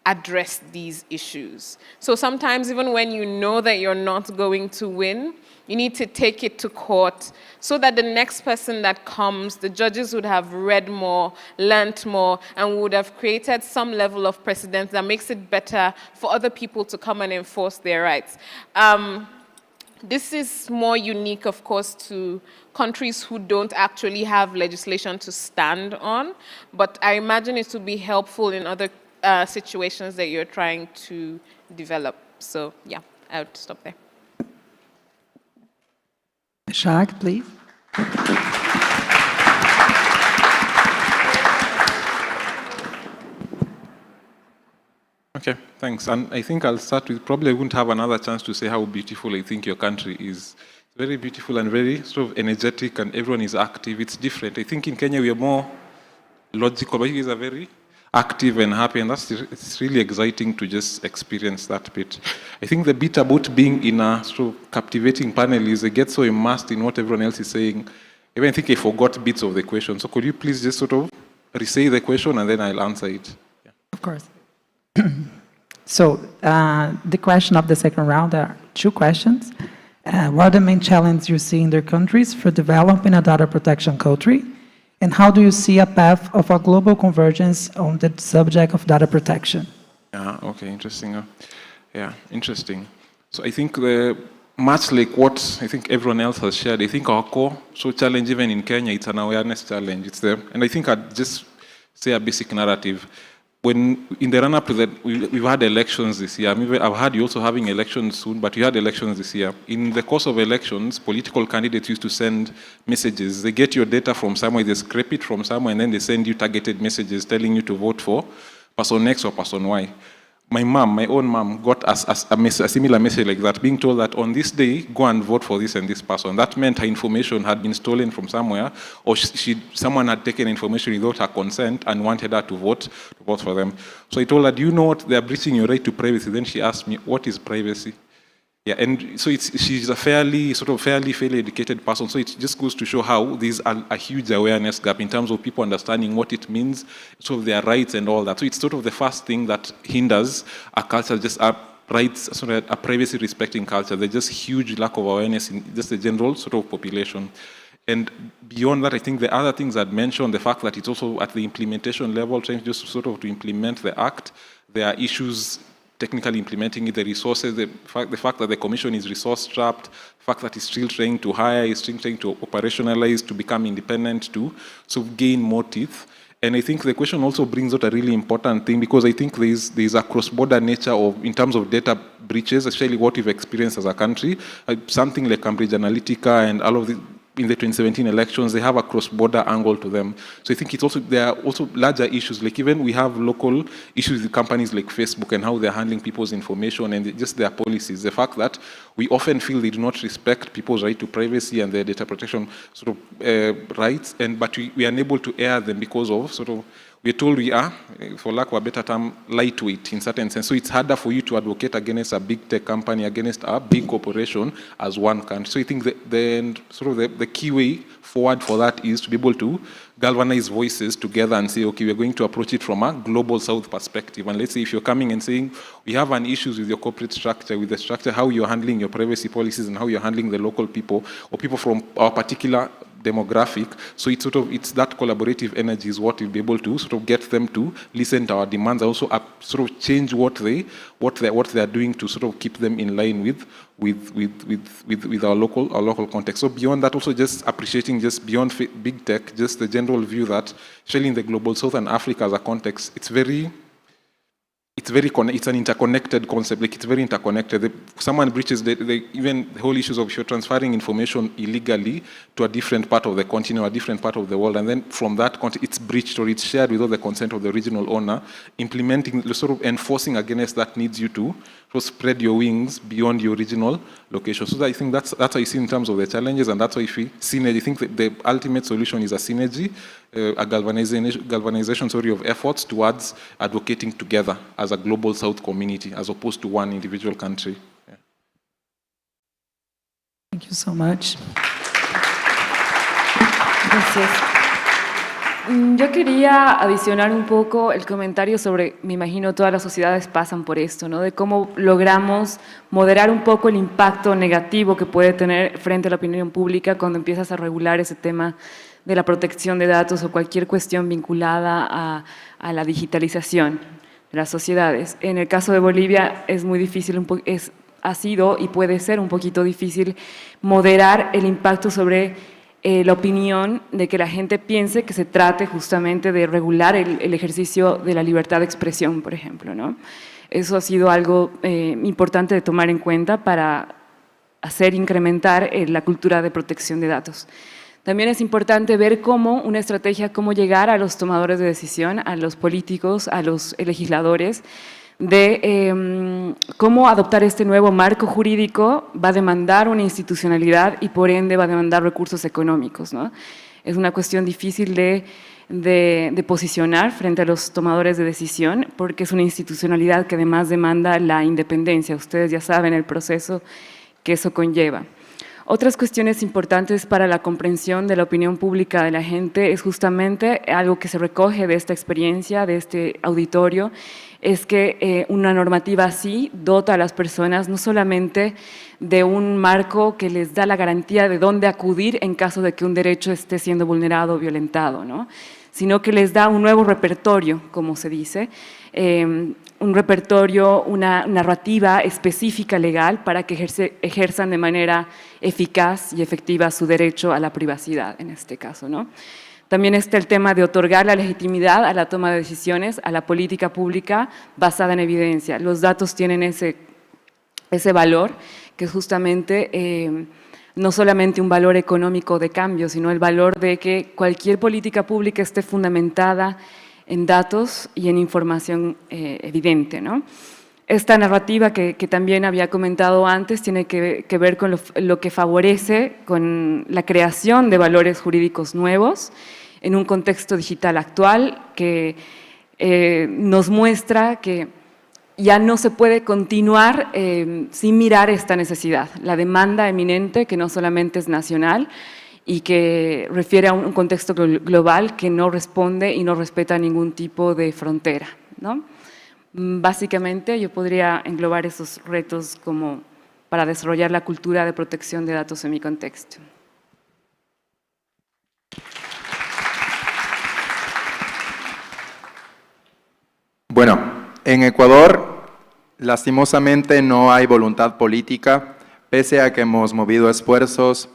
address these issues. So sometimes even when you know that you're not going to win, you need to take it to court so that the next person that comes, the judges would have read more, learnt more, and would have created some level of precedent that makes it better for other people to come and enforce their rights. This is more unique, of course, to countries who don't actually have legislation to stand on, but I imagine it would be helpful in other situations that you're trying to develop. So yeah, I would stop there. Shag, please. Okay, thanks. And I think I'll start with, probably I won't have another chance to say how beautiful I think your country is. It's very beautiful and very sort of energetic, and everyone is active. It's different. I think in Kenya we are more logical, but you guys are very active and happy, and it's really exciting to just experience that bit. I think the bit about being in a sort of captivating panel is I get so immersed in what everyone else is saying. Even I think I forgot bits of the question. So could you please just sort of re-say the question and then I'll answer it? Yeah. Of course. So the question of the second round, there are two questions. What are the main challenges you see in their countries for developing a data protection culture? And how do you see a path of a global convergence on the subject of data protection? Yeah, okay, interesting. Yeah, interesting. So I think much like what I think everyone else has shared, I think our core challenge even in Kenya, it's an awareness challenge. It's there. And I think I'd just say a basic narrative. When in the run-up to that, we've had elections this year. I've heard you also having elections soon, but you had elections this year. In the course of elections, political candidates used to send messages. They get your data from somewhere, they scrape it from somewhere, and then they send you targeted messages telling you to vote for person X or person Y. My own mom, got a similar message like that, being told that on this day, go and vote for this and this person. That meant her information had been stolen from somewhere, or someone had taken information without her consent and wanted her to vote for them. So I told her, do you know what? They are breaching your right to privacy. Then she asked me, what is privacy? Yeah, and so she's a fairly educated person, so it just goes to show how there's a huge awareness gap in terms of people understanding what it means, sort of their rights and all that. So it's sort of the first thing that hinders a culture, just rights, sort of a privacy-respecting culture. There's just huge lack of awareness in just the general sort of population. And beyond that, I think the other things I'd mentioned, the fact that it's also at the implementation level, trying just sort of to implement the act, there are issues technically implementing it, the resources, the fact that the commission is resource-strapped, the fact that it's still trying to hire, it's still trying to operationalize, to become independent, to gain more teeth. And I think the question also brings out a really important thing, because I think there's a cross-border nature of, in terms of data breaches, especially what we've experienced as a country, something like Cambridge Analytica and all of the, in the 2017 elections, they have a cross-border angle to them. So I think it's also, there are also larger issues, like even we have local issues with companies like Facebook and how they're handling people's information and just their policies. The fact that we often feel they do not respect people's right to privacy and their data protection sort of rights, but we are unable to air them because of sort of, we're told we are, for lack of a better term, lightweight in certain sense. So it's harder for you to advocate against a big tech company, against a big corporation as one country. So I think the key way forward for that is to be able to galvanize voices together and say, okay, we're going to approach it from a global south perspective. And let's say if you're coming and saying, we have an issue with your corporate structure, with the structure, how you're handling your privacy policies and how you're handling the local people or people from our particular demographic. So it's it's that collaborative energy is what will be able to sort of get them to listen to our demands, also sort of change what they are doing to sort of keep them in line with our local context. So beyond that, also just appreciating just beyond big tech, just the general view that, especially in the global south and Africa as a context, it's an interconnected concept. Like it's very interconnected. Someone breaches even the whole issues of if you're transferring information illegally to a different part of the continent or a different part of the world, and then from that context it's breached or it's shared without the consent of the original owner. Implementing, sort of enforcing against that needs you to spread your wings beyond your original location. So I think that's how you see in terms of the challenges, and that's why if we synergy. I think the ultimate solution is a synergy, a galvanization of efforts towards advocating together as a global South community, as opposed to one individual country. Yeah. Thank you so much. Gracias. Yo quería adicionar un poco el comentario sobre, me imagino todas las sociedades pasan por esto, ¿no? De cómo logramos moderar un poco el impacto negativo que puede tener frente a la opinión pública cuando empiezas a regular ese tema de la protección de datos o cualquier cuestión vinculada a la digitalización de las sociedades. En el caso de Bolivia es muy difícil, ha sido y puede ser un poquito difícil moderar el impacto sobre la opinión de que la gente piense que se trate justamente de regular el ejercicio de la libertad de expresión, por ejemplo, ¿no? Eso ha sido algo importante de tomar en cuenta para hacer incrementar la cultura de protección de datos. También es importante ver cómo una estrategia, cómo llegar a los tomadores de decisión, a los políticos, a los legisladores, de cómo adoptar este nuevo marco jurídico va a demandar una institucionalidad y por ende va a demandar recursos económicos, ¿no? Es una cuestión difícil de posicionar frente a los tomadores de decisión porque es una institucionalidad que además demanda la independencia. Ustedes ya saben el proceso que eso conlleva. Otras cuestiones importantes para la comprensión de la opinión pública de la gente es justamente algo que se recoge de esta experiencia, de este auditorio, es que una normativa así dota a las personas no solamente de un marco que les da la garantía de dónde acudir en caso de que un derecho esté siendo vulnerado o violentado, ¿no? Sino que les da un nuevo repertorio, como se dice, un repertorio, una narrativa específica legal para que ejerzan de manera eficaz y efectiva su derecho a la privacidad, en este caso, ¿no? También está el tema de otorgar la legitimidad a la toma de decisiones, a la política pública basada en evidencia. Los datos tienen ese valor, que es justamente no solamente un valor económico de cambio, sino el valor de que cualquier política pública esté fundamentada en datos y en información evidente, ¿no? Esta narrativa que también había comentado antes tiene que ver con lo que favorece con la creación de valores jurídicos nuevos en un contexto digital actual que nos muestra que ya no se puede continuar sin mirar esta necesidad, la demanda eminente que no solamente es nacional y que refiere a un contexto global que no responde y no respeta ningún tipo de frontera, ¿no? Básicamente, yo podría englobar esos retos como para desarrollar la cultura de protección de datos en mi contexto. Bueno, en Ecuador, lastimosamente no hay voluntad política, pese a que hemos movido esfuerzos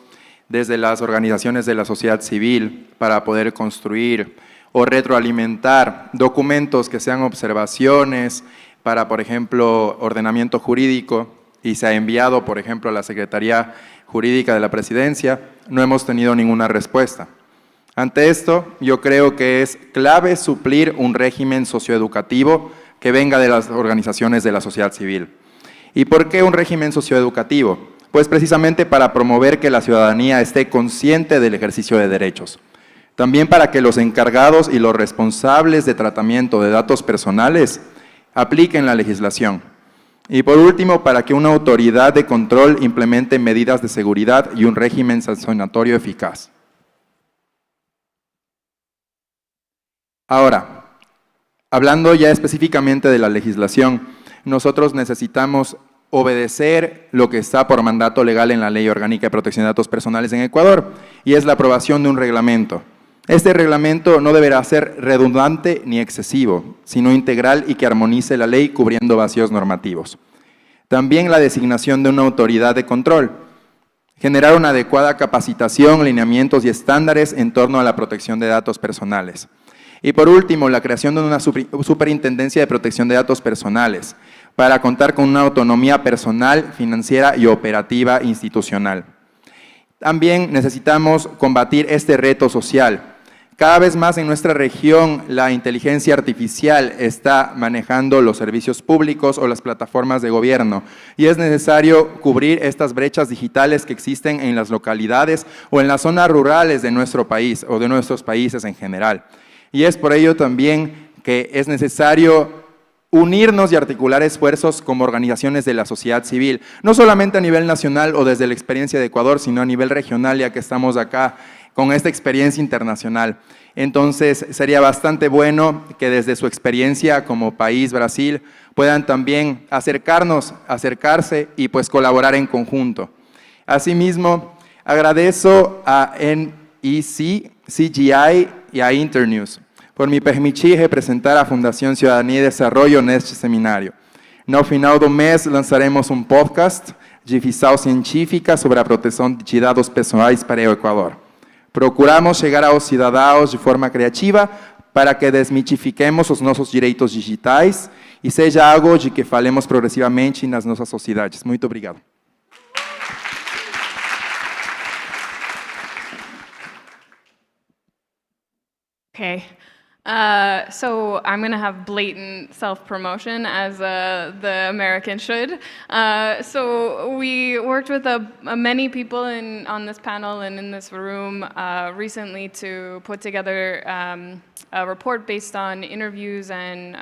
desde las organizaciones de la sociedad civil para poder construir o retroalimentar documentos que sean observaciones para, por ejemplo, ordenamiento jurídico, y se ha enviado, por ejemplo, a la Secretaría Jurídica de la Presidencia, no hemos tenido ninguna respuesta. Ante esto, yo creo que es clave suplir un régimen socioeducativo que venga de las organizaciones de la sociedad civil. ¿Y por qué un régimen socioeducativo? Pues precisamente para promover que la ciudadanía esté consciente del ejercicio de derechos. También para que los encargados y los responsables de tratamiento de datos personales apliquen la legislación. Y por último, para que una autoridad de control implemente medidas de seguridad y un régimen sancionatorio eficaz. Ahora, hablando ya específicamente de la legislación, nosotros necesitamos obedecer lo que está por mandato legal en la Ley Orgánica de Protección de Datos Personales en Ecuador, y es la aprobación de un reglamento. Este reglamento no deberá ser redundante ni excesivo, sino integral y que armonice la ley cubriendo vacíos normativos. También la designación de una autoridad de control. Generar una adecuada capacitación, lineamientos y estándares en torno a la protección de datos personales. Y por último, la creación de una superintendencia de protección de datos personales para contar con una autonomía personal, financiera y operativa institucional. También necesitamos combatir este reto social. Cada vez más en nuestra región la inteligencia artificial está manejando los servicios públicos o las plataformas de gobierno y es necesario cubrir estas brechas digitales que existen en las localidades o en las zonas rurales de nuestro país o de nuestros países en general. Y es por ello también que es necesario unirnos y articular esfuerzos como organizaciones de la sociedad civil, no solamente a nivel nacional o desde la experiencia de Ecuador, sino a nivel regional, ya que estamos acá con esta experiencia internacional. Entonces, sería bastante bueno que desde su experiencia como país, Brasil, puedan también acercarse y pues colaborar en conjunto. Asimismo, agradezco a NIC, CGI y a Internews por me permitir representar a Fundação Ciudadanía y Desarrollo neste seminário. No final do mês, lançaremos um podcast de visão científica sobre a proteção de dados pessoais para o Equador. Procuramos chegar aos cidadãos de forma criativa para que desmitifiquemos os nossos direitos digitais e seja algo de que falemos progressivamente nas nossas sociedades. Muito obrigado. Okay. So I'm going to have blatant self-promotion, as the American should. So we worked with many people on this panel and in this room recently to put together a report based on interviews and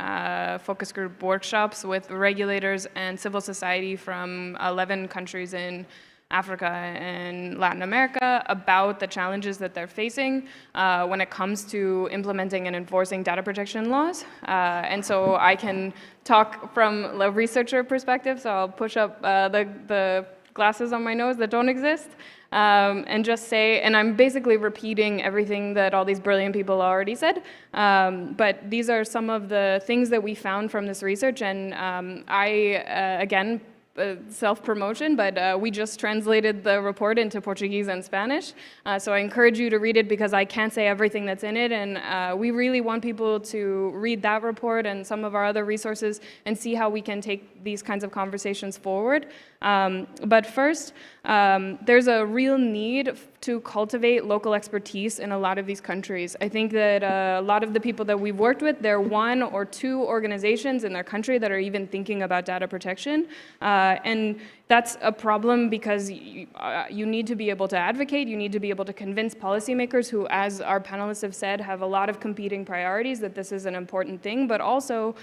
focus group workshops with regulators and civil society from 11 countries in Africa and Latin America about the challenges that they're facing when it comes to implementing and enforcing data protection laws. And so I can talk from a researcher perspective, so I'll push up the glasses on my nose that don't exist and just say, and I'm basically repeating everything that all these brilliant people already said, but these are some of the things that we found from this research, and again, self-promotion, but we just translated the report into Portuguese and Spanish. So I encourage you to read it because I can't say everything that's in it, and we really want people to read that report and some of our other resources and see how we can take these kinds of conversations forward. But first, there's a real need to cultivate local expertise in a lot of these countries. I think that a lot of the people that we've worked with, there are 1 or 2 organizations in their country that are even thinking about data protection. And that's a problem because you need to be able to advocate, you need to be able to convince policymakers who, as our panelists have said, have a lot of competing priorities that this is an important thing, but also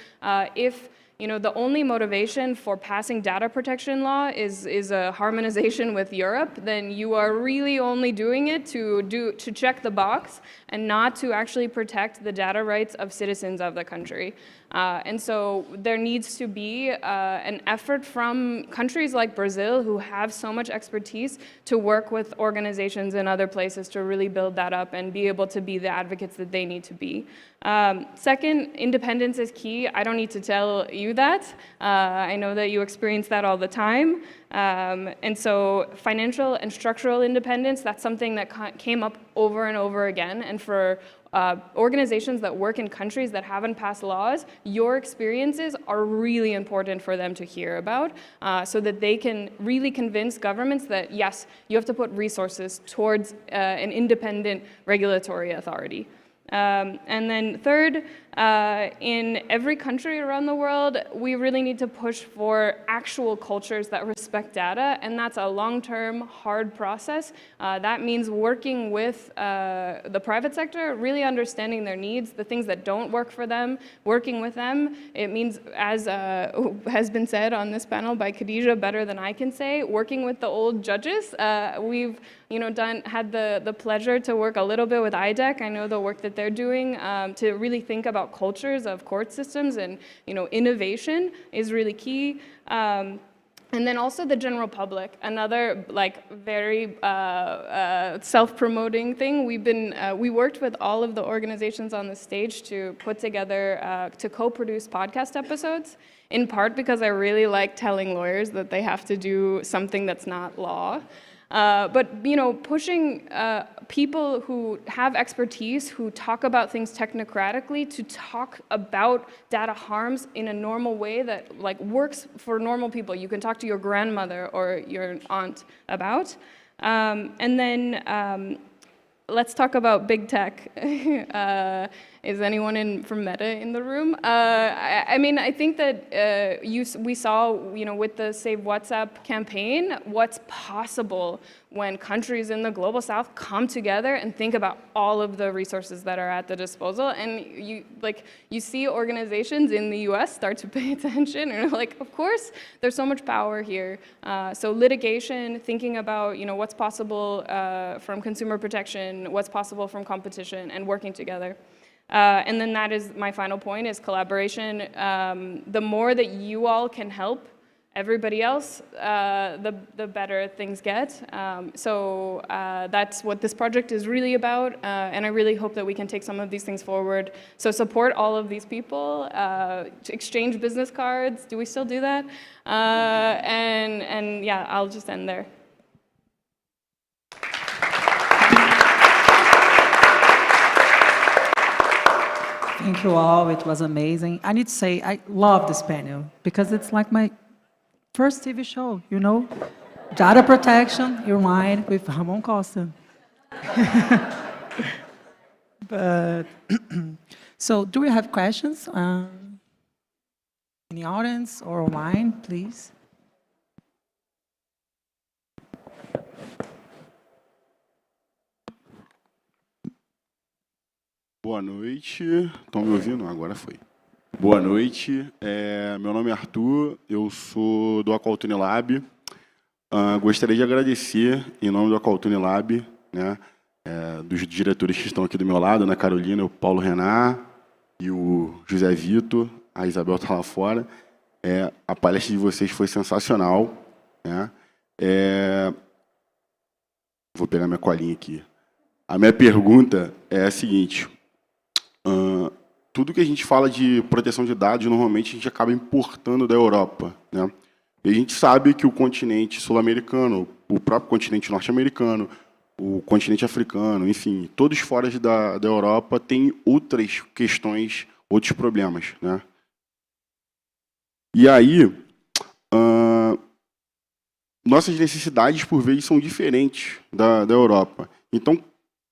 if the only motivation for passing data protection law is a harmonization with Europe, then you are really only doing it to check the box and not to actually protect the data rights of citizens of the country. And so there needs to be an effort from countries like Brazil, who have so much expertise, to work with organizations in other places to really build that up and be able to be the advocates that they need to be. Second, independence is key. I don't need to tell you that. I know that you experience that all the time. And so financial and structural independence, that's something that came up over and over again. And for organizations that work in countries that haven't passed laws, your experiences are really important for them to hear about, so that they can really convince governments that, yes, you have to put resources towards an independent regulatory authority. And then third, in every country around the world, we really need to push for actual cultures that respect data, and that's a long-term, hard process. That means working with the private sector, really understanding their needs, the things that don't work for them, working with them. It means, as has been said on this panel by Khadija better than I can say, working with the old judges. We've had the pleasure to work a little bit with IDEC. I know the work that they're doing to really think about cultures of court systems, and innovation is really key. And then also the general public, another very self-promoting thing. We worked with all of the organizations on the stage to put together, to co-produce podcast episodes, in part because I really like telling lawyers that they have to do something that's not law. But pushing people who have expertise, who talk about things technocratically, to talk about data harms in a normal way that works for normal people. You can talk to your grandmother or your aunt about. And then let's talk about big tech. Is anyone from Meta in the room? I think that we saw, with the Save WhatsApp campaign, what's possible when countries in the global south come together and think about all of the resources that are at the disposal. And you see organizations in the US start to pay attention, and of course, there's so much power here. So litigation, thinking about what's possible from consumer protection, what's possible from competition, and working together. And then that is my final point, is collaboration. The more that you all can help everybody else, the better things get. So that's what this project is really about, and I really hope that we can take some of these things forward. So support all of these people, exchange business cards. Do we still do that? And yeah, I'll just end there. Thank you all. It was amazing. I need to say, I love this panel because it's like my first TV show, Data protection, your mind, with Ramon Costa. But so, do we have questions in the audience or online, please? Boa noite. Estão me ouvindo? Agora foi. Boa noite. Meu nome é Arthur, eu sou do Acompanhe Lab. Gostaria de agradecer, em nome do Acompanhe Lab, dos diretores que estão aqui do meu lado, a Carolina, o Paulo Renan e o José Vitor, a Isabel está lá fora. A palestra de vocês foi sensacional. Vou pegar minha colinha aqui. A minha pergunta é a seguinte. Tudo que a gente fala de proteção de dados, normalmente a gente acaba importando da Europa. E a gente sabe que o continente sul-americano, o próprio continente norte-americano, o continente africano, enfim, todos fora da Europa têm outras questões, outros problemas. E aí, nossas necessidades, por vezes, são diferentes da Europa. Então,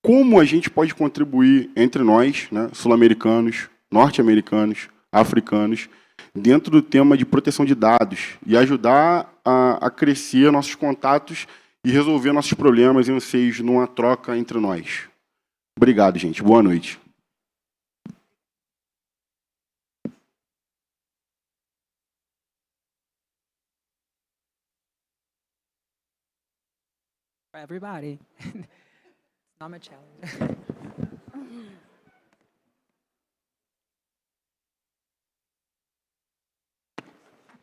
como a gente pode contribuir entre nós, sul-americanos, norte-americanos, africanos, dentro do tema de proteção de dados e ajudar a crescer nossos contatos e resolver nossos problemas e anseios numa troca entre nós. Obrigado, gente. Boa noite. For everybody. It's not my challenge.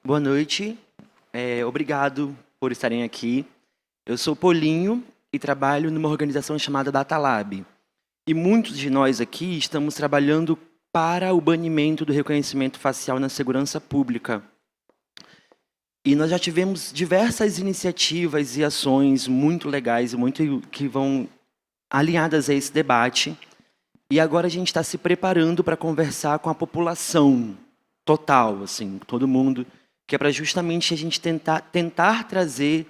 Boa noite, obrigado por estarem aqui. Eu sou Polinho e trabalho numa organização chamada Data Lab. E muitos de nós aqui estamos trabalhando para o banimento do reconhecimento facial na segurança pública. E nós já tivemos diversas iniciativas e ações muito legais, muito que vão alinhadas a esse debate. E agora a gente está se preparando para conversar com a população total, assim, todo mundo, que é para justamente a gente tentar trazer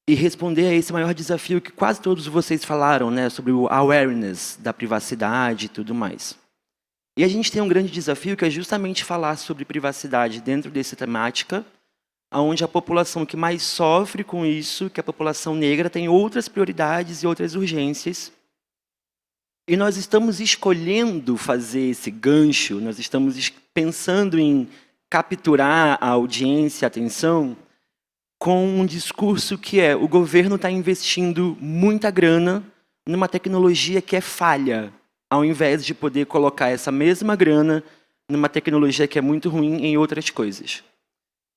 e responder a esse maior desafio que quase todos vocês falaram, né, sobre o awareness da privacidade e tudo mais. E a gente tem um grande desafio que é justamente falar sobre privacidade dentro dessa temática, onde a população que mais sofre com isso, que é a população negra, tem outras prioridades e outras urgências. E nós estamos escolhendo fazer esse gancho, nós estamos pensando em capturar a audiência, a atenção, com um discurso que é: o governo está investindo muita grana numa tecnologia que é falha, ao invés de poder colocar essa mesma grana numa tecnologia que é muito ruim em outras coisas.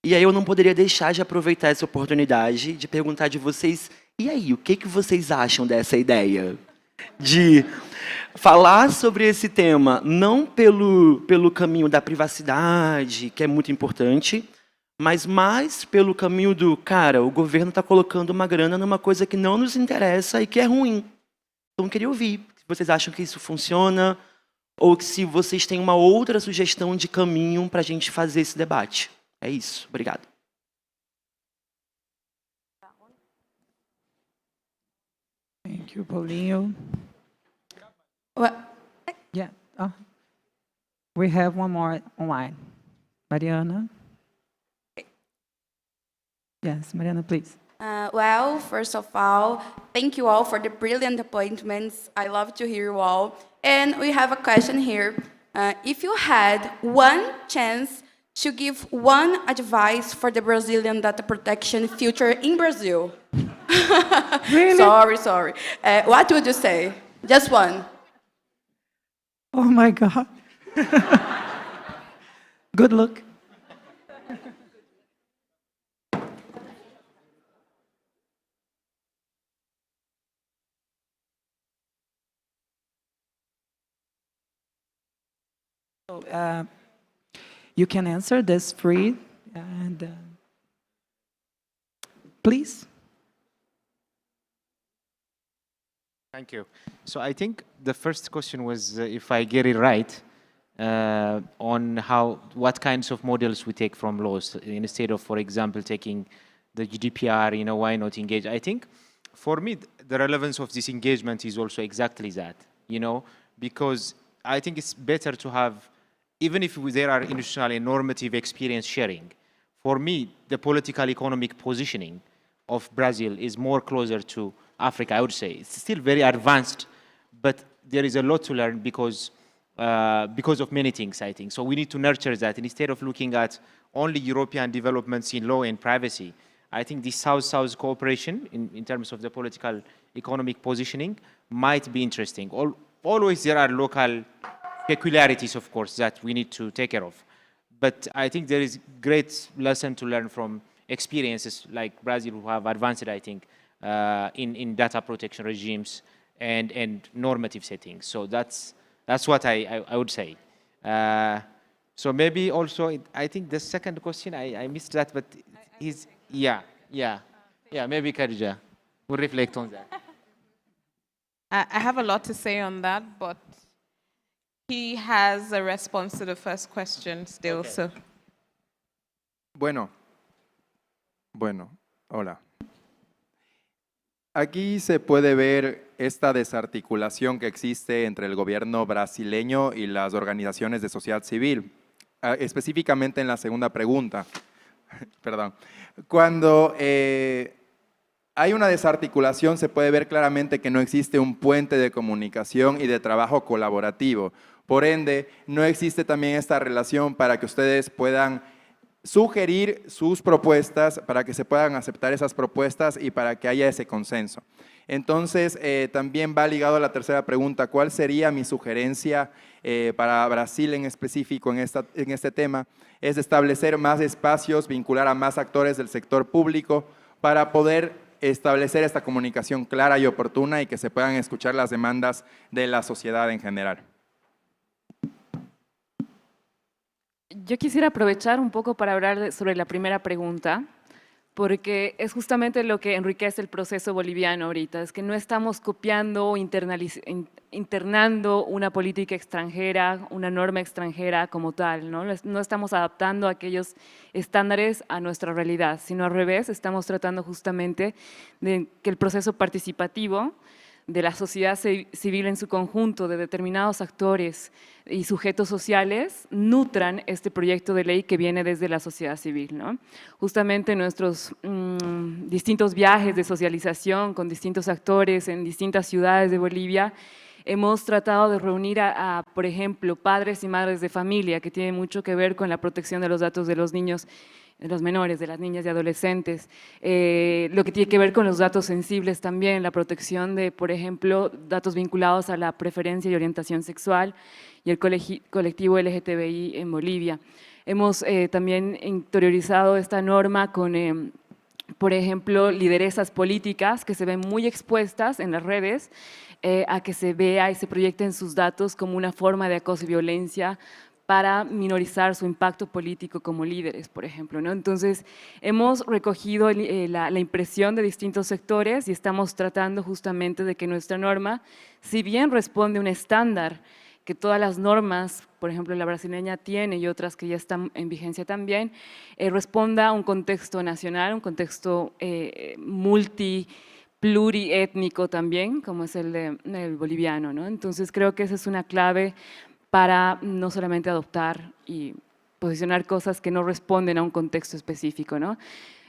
E aí eu não poderia deixar de aproveitar essa oportunidade de perguntar de vocês: e aí, o que vocês acham dessa ideia? De falar sobre esse tema, não pelo caminho da privacidade, que é muito importante, mas mais pelo caminho do, cara, o governo está colocando uma grana numa coisa que não nos interessa e que é ruim. Então, eu queria ouvir se vocês acham que isso funciona ou se vocês têm uma outra sugestão de caminho para a gente fazer esse debate. É isso. Obrigado. Thank you, Paulinho. Yeah. We have one more online. Mariana. Yes, Mariana, please. Well, first of all, thank you all for the brilliant appointments. I love to hear you all. And we have a question here. If you had one chance to give one advice for the Brazilian data protection future in Brazil. Really? Sorry. What would you say? Just one. Oh my God. Good luck. So, you can answer this free, and please. Thank you. So I think the first question was, if I get it right, on what kinds of models we take from laws instead of, for example, taking the GDPR. Why not engage? I think, for me, the relevance of this engagement is also exactly that. Because I think it's better to have, even if there are institutional and normative experience sharing. For me, the political economic positioning of Brazil is more closer to Africa, I would say. It's still very advanced, but there is a lot to learn because of many things, I think. So we need to nurture that. And instead of looking at only European developments in law and privacy, I think the South-South cooperation in terms of the political economic positioning might be interesting. Always there are local peculiarities, of course, that we need to take care of. But I think there is great lesson to learn from experiences like Brazil, who have advanced, I think, in data protection regimes and normative settings. So that's what I would say. So maybe also, I think the second question, I missed that, but yeah, maybe Khadija will reflect on that. I have a lot to say on that, but he has a response to the first question still, okay. So. Bueno, hola. Aquí se puede ver esta desarticulación que existe entre el gobierno brasileño y las organizaciones de sociedad civil, específicamente en la segunda pregunta. Perdón. Cuando hay una desarticulación, se puede ver claramente que no existe un puente de comunicación y de trabajo colaborativo. Por ende, no existe también esta relación para que ustedes puedan sugerir sus propuestas para que se puedan aceptar esas propuestas y para que haya ese consenso. Entonces, también va ligado a la tercera pregunta, ¿cuál sería mi sugerencia para Brasil en específico en este tema? Es establecer más espacios, vincular a más actores del sector público para poder establecer esta comunicación clara y oportuna y que se puedan escuchar las demandas de la sociedad en general. Yo quisiera aprovechar un poco para hablar sobre la primera pregunta, porque es justamente lo que enriquece el proceso boliviano ahorita, es que no estamos copiando o internando una política extranjera, una norma extranjera como tal, ¿no? No estamos adaptando aquellos estándares a nuestra realidad, sino al revés, estamos tratando justamente de que el proceso participativo de la sociedad civil en su conjunto, de determinados actores y sujetos sociales, nutran este proyecto de ley que viene desde la sociedad civil, ¿no? Justamente nuestros distintos viajes de socialización con distintos actores en distintas ciudades de Bolivia, hemos tratado de reunir por ejemplo, padres y madres de familia, que tiene mucho que ver con la protección de los datos de los niños, de los menores, de las niñas y adolescentes, lo que tiene que ver con los datos sensibles también, la protección de, por ejemplo, datos vinculados a la preferencia y orientación sexual y el colectivo LGTBI en Bolivia. Hemos también interiorizado esta norma con, por ejemplo, lideresas políticas que se ven muy expuestas en las redes a que se vea y se proyecten sus datos como una forma de acoso y violencia para minorizar su impacto político como líderes, por ejemplo, ¿no? Entonces, hemos recogido la impresión de distintos sectores y estamos tratando justamente de que nuestra norma, si bien responde a un estándar que todas las normas, por ejemplo, la brasileña tiene y otras que ya están en vigencia también, responda a un contexto nacional, un contexto pluriétnico también, como es el boliviano, ¿no? Entonces, creo que esa es una clave para no solamente adoptar y posicionar cosas que no responden a un contexto específico, ¿no?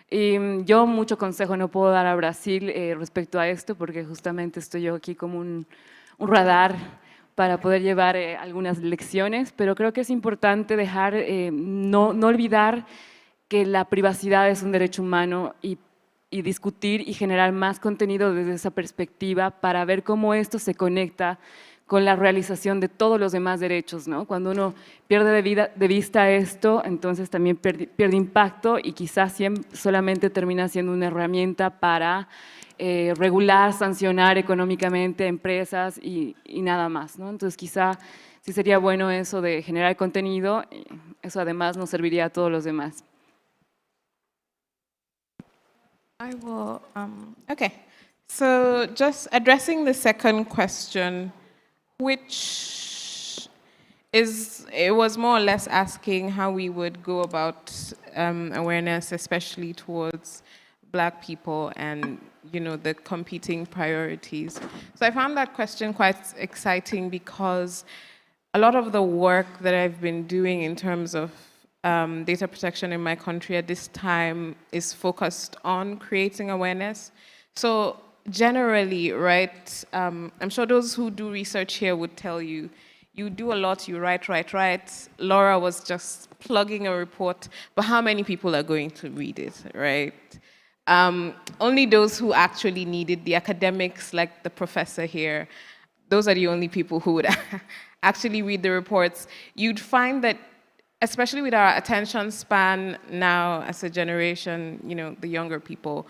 Y yo mucho consejo no puedo dar a Brasil respecto a esto, porque justamente estoy yo aquí como un radar para poder llevar algunas lecciones, pero creo que es importante dejar, no olvidar que la privacidad es un derecho humano y discutir y generar más contenido desde esa perspectiva para ver cómo esto se conecta con la realización de todos los demás derechos, ¿no? Cuando uno pierde de vista esto, entonces también pierde impacto y quizás solamente termina siendo una herramienta para regular, sancionar económicamente a empresas y nada más, ¿no? Entonces quizá sí sería bueno eso de generar contenido, y eso además nos serviría a todos los demás. I will, okay. So just addressing the second question, which it was more or less asking how we would go about awareness, especially towards Black people and, you know, the competing priorities. So I found that question quite exciting because a lot of the work that I've been doing in terms of data protection in my country at this time is focused on creating awareness. So generally, right, I'm sure those who do research here would tell you, you do a lot, you write. Laura was just plugging a report, but how many people are going to read it, right? Only those who actually need it, the academics like the professor here, those are the only people who would actually read the reports. You'd find that, especially with our attention span now as a generation, you know, the younger people,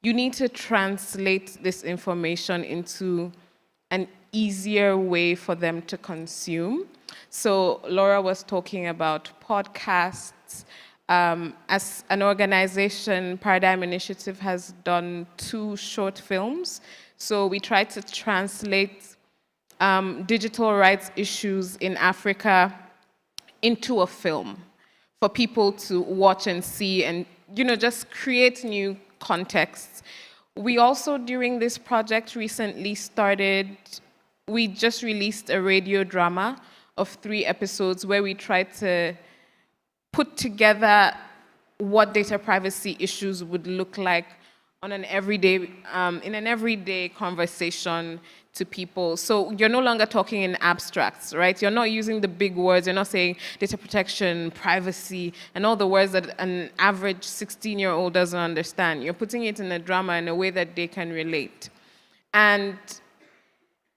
you need to translate this information into an easier way for them to consume. So Laura was talking about podcasts. As an organization, Paradigm Initiative has done 2 short films. So we try to translate digital rights issues in Africa into a film for people to watch and see and, you know, just create new contexts. We also, during this project, recently we just released a radio drama of 3 episodes where we tried to put together what data privacy issues would look like on an everyday, in an everyday conversation, to people. So you're no longer talking in abstracts, right? You're not using the big words. You're not saying data protection, privacy, and all the words that an average 16-year-old doesn't understand. You're putting it in a drama in a way that they can relate. And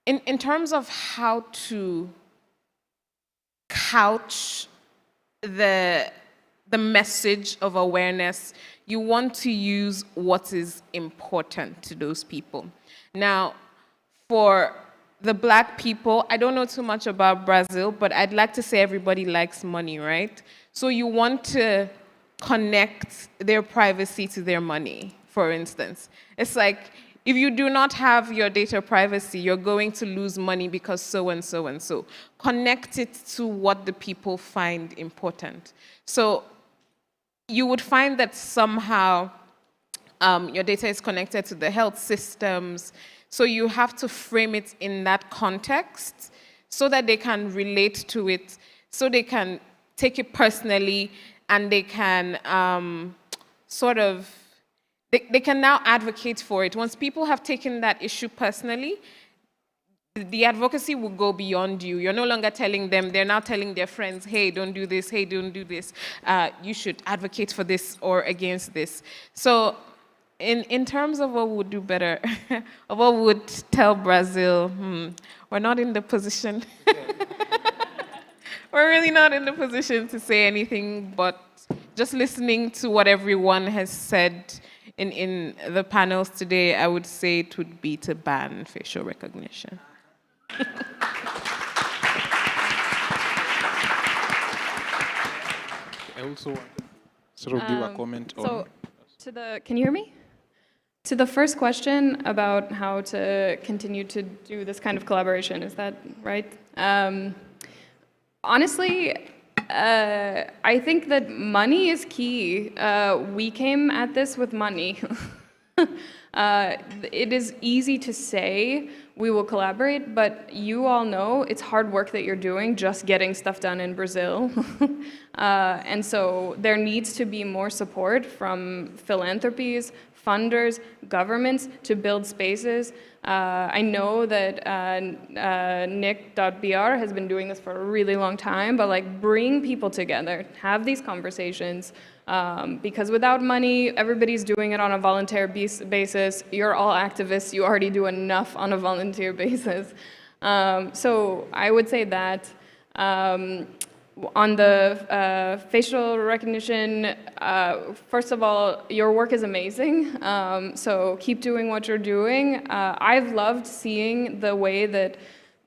in terms of how to couch the message of awareness, you want to use what is important to those people. Now, for the Black people, I don't know too much about Brazil, but I'd like to say everybody likes money, right? So you want to connect their privacy to their money, for instance. It's like, if you do not have your data privacy, you're going to lose money because so and so and so. Connect it to what the people find important. So you would find that somehow your data is connected to the health systems. So you have to frame it in that context so that they can relate to it, so they can take it personally, and they can they can now advocate for it. Once people have taken that issue personally, the advocacy will go beyond you. You're no longer telling them, they're now telling their friends, hey, don't do this, hey, don't do this. You should advocate for this or against this. So in terms of what we would do better, or what we would tell Brazil, we're not in the position. We're really not in the position to say anything, but just listening to what everyone has said in the panels today, I would say it would be to ban facial recognition. I also want to sort of give a comment on... Can you hear me? To the first question about how to continue to do this kind of collaboration, is that right? Honestly, I think that money is key. We came at this with money. It is easy to say we will collaborate, but you all know it's hard work that you're doing just getting stuff done in Brazil. And so there needs to be more support from philanthropies, funders, governments to build spaces. I know that NIC.br has been doing this for a really long time, but like bring people together, have these conversations, because without money, everybody's doing it on a volunteer basis. You're all activists, you already do enough on a volunteer basis. So I would say that on the facial recognition, first of all, your work is amazing, so keep doing what you're doing. I've loved seeing the way that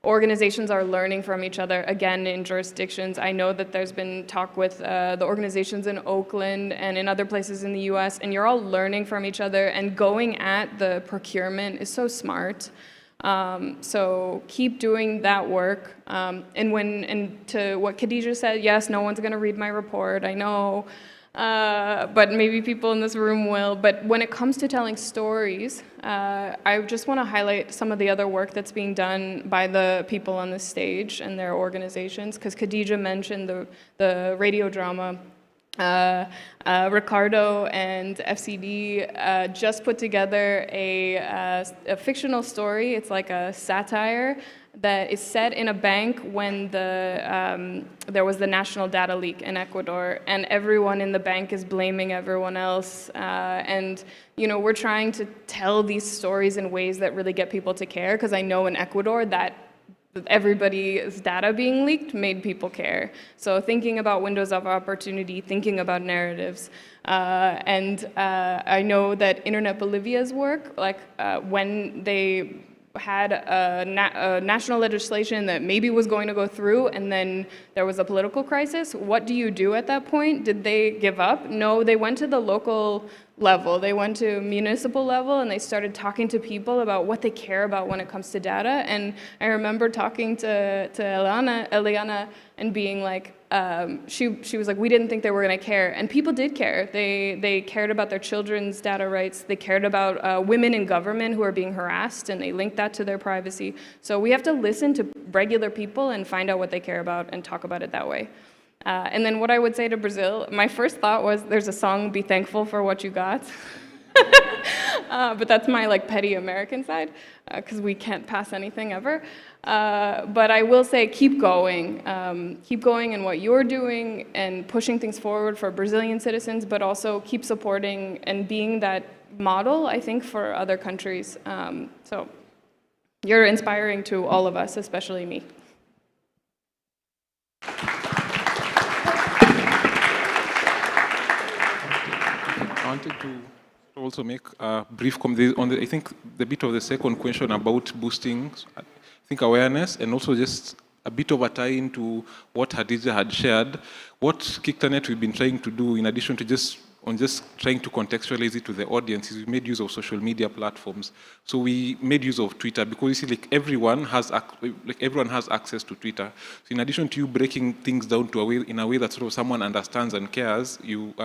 organizations are learning from each other, again, in jurisdictions. I know that there's been talk with the organizations in Oakland and in other places in the US, and you're all learning from each other, and going at the procurement is so smart. So keep doing that work. And to what Khadija said, yes, no one's going to read my report, I know, but maybe people in this room will. But when it comes to telling stories, I just want to highlight some of the other work that's being done by the people on this stage and their organizations, because Khadija mentioned the radio drama. Ricardo and FCD just put together a fictional story. It's like a satire that is set in a bank when there was the national data leak in Ecuador, and everyone in the bank is blaming everyone else. And we're trying to tell these stories in ways that really get people to care, because I know in Ecuador that everybody's data being leaked made people care. So thinking about windows of opportunity, thinking about narratives. And I know that Internet Bolivia's work, like when they had a national legislation that maybe was going to go through, and then there was a political crisis, what do you do at that point? Did they give up? No, they went to the local level. They went to municipal level, and they started talking to people about what they care about when it comes to data. And I remember talking to Eliana and being like, she was like, we didn't think they were going to care. And people did care. They cared about their children's data rights. They cared about women in government who are being harassed, and they linked that to their privacy. So we have to listen to regular people and find out what they care about and talk about it that way. And then what I would say to Brazil, my first thought was, there's a song, Be Thankful for What You Got. But that's my like petty American side, because we can't pass anything ever. But I will say, keep going in what you're doing and pushing things forward for Brazilian citizens, but also keep supporting and being that model, I think, for other countries. So you're inspiring to all of us, especially me. I wanted to also make a brief comment on I think the bit of the second question about boosting, I think, awareness, and also just a bit of a tie into what Hadiza had shared. What KickTernet we've been trying to do, in addition to just trying to contextualize it to the audience, is we made use of social media platforms. So we made use of Twitter, because you see, like, everyone has access to Twitter. So in addition to you breaking things down in a way that sort of someone understands and cares, you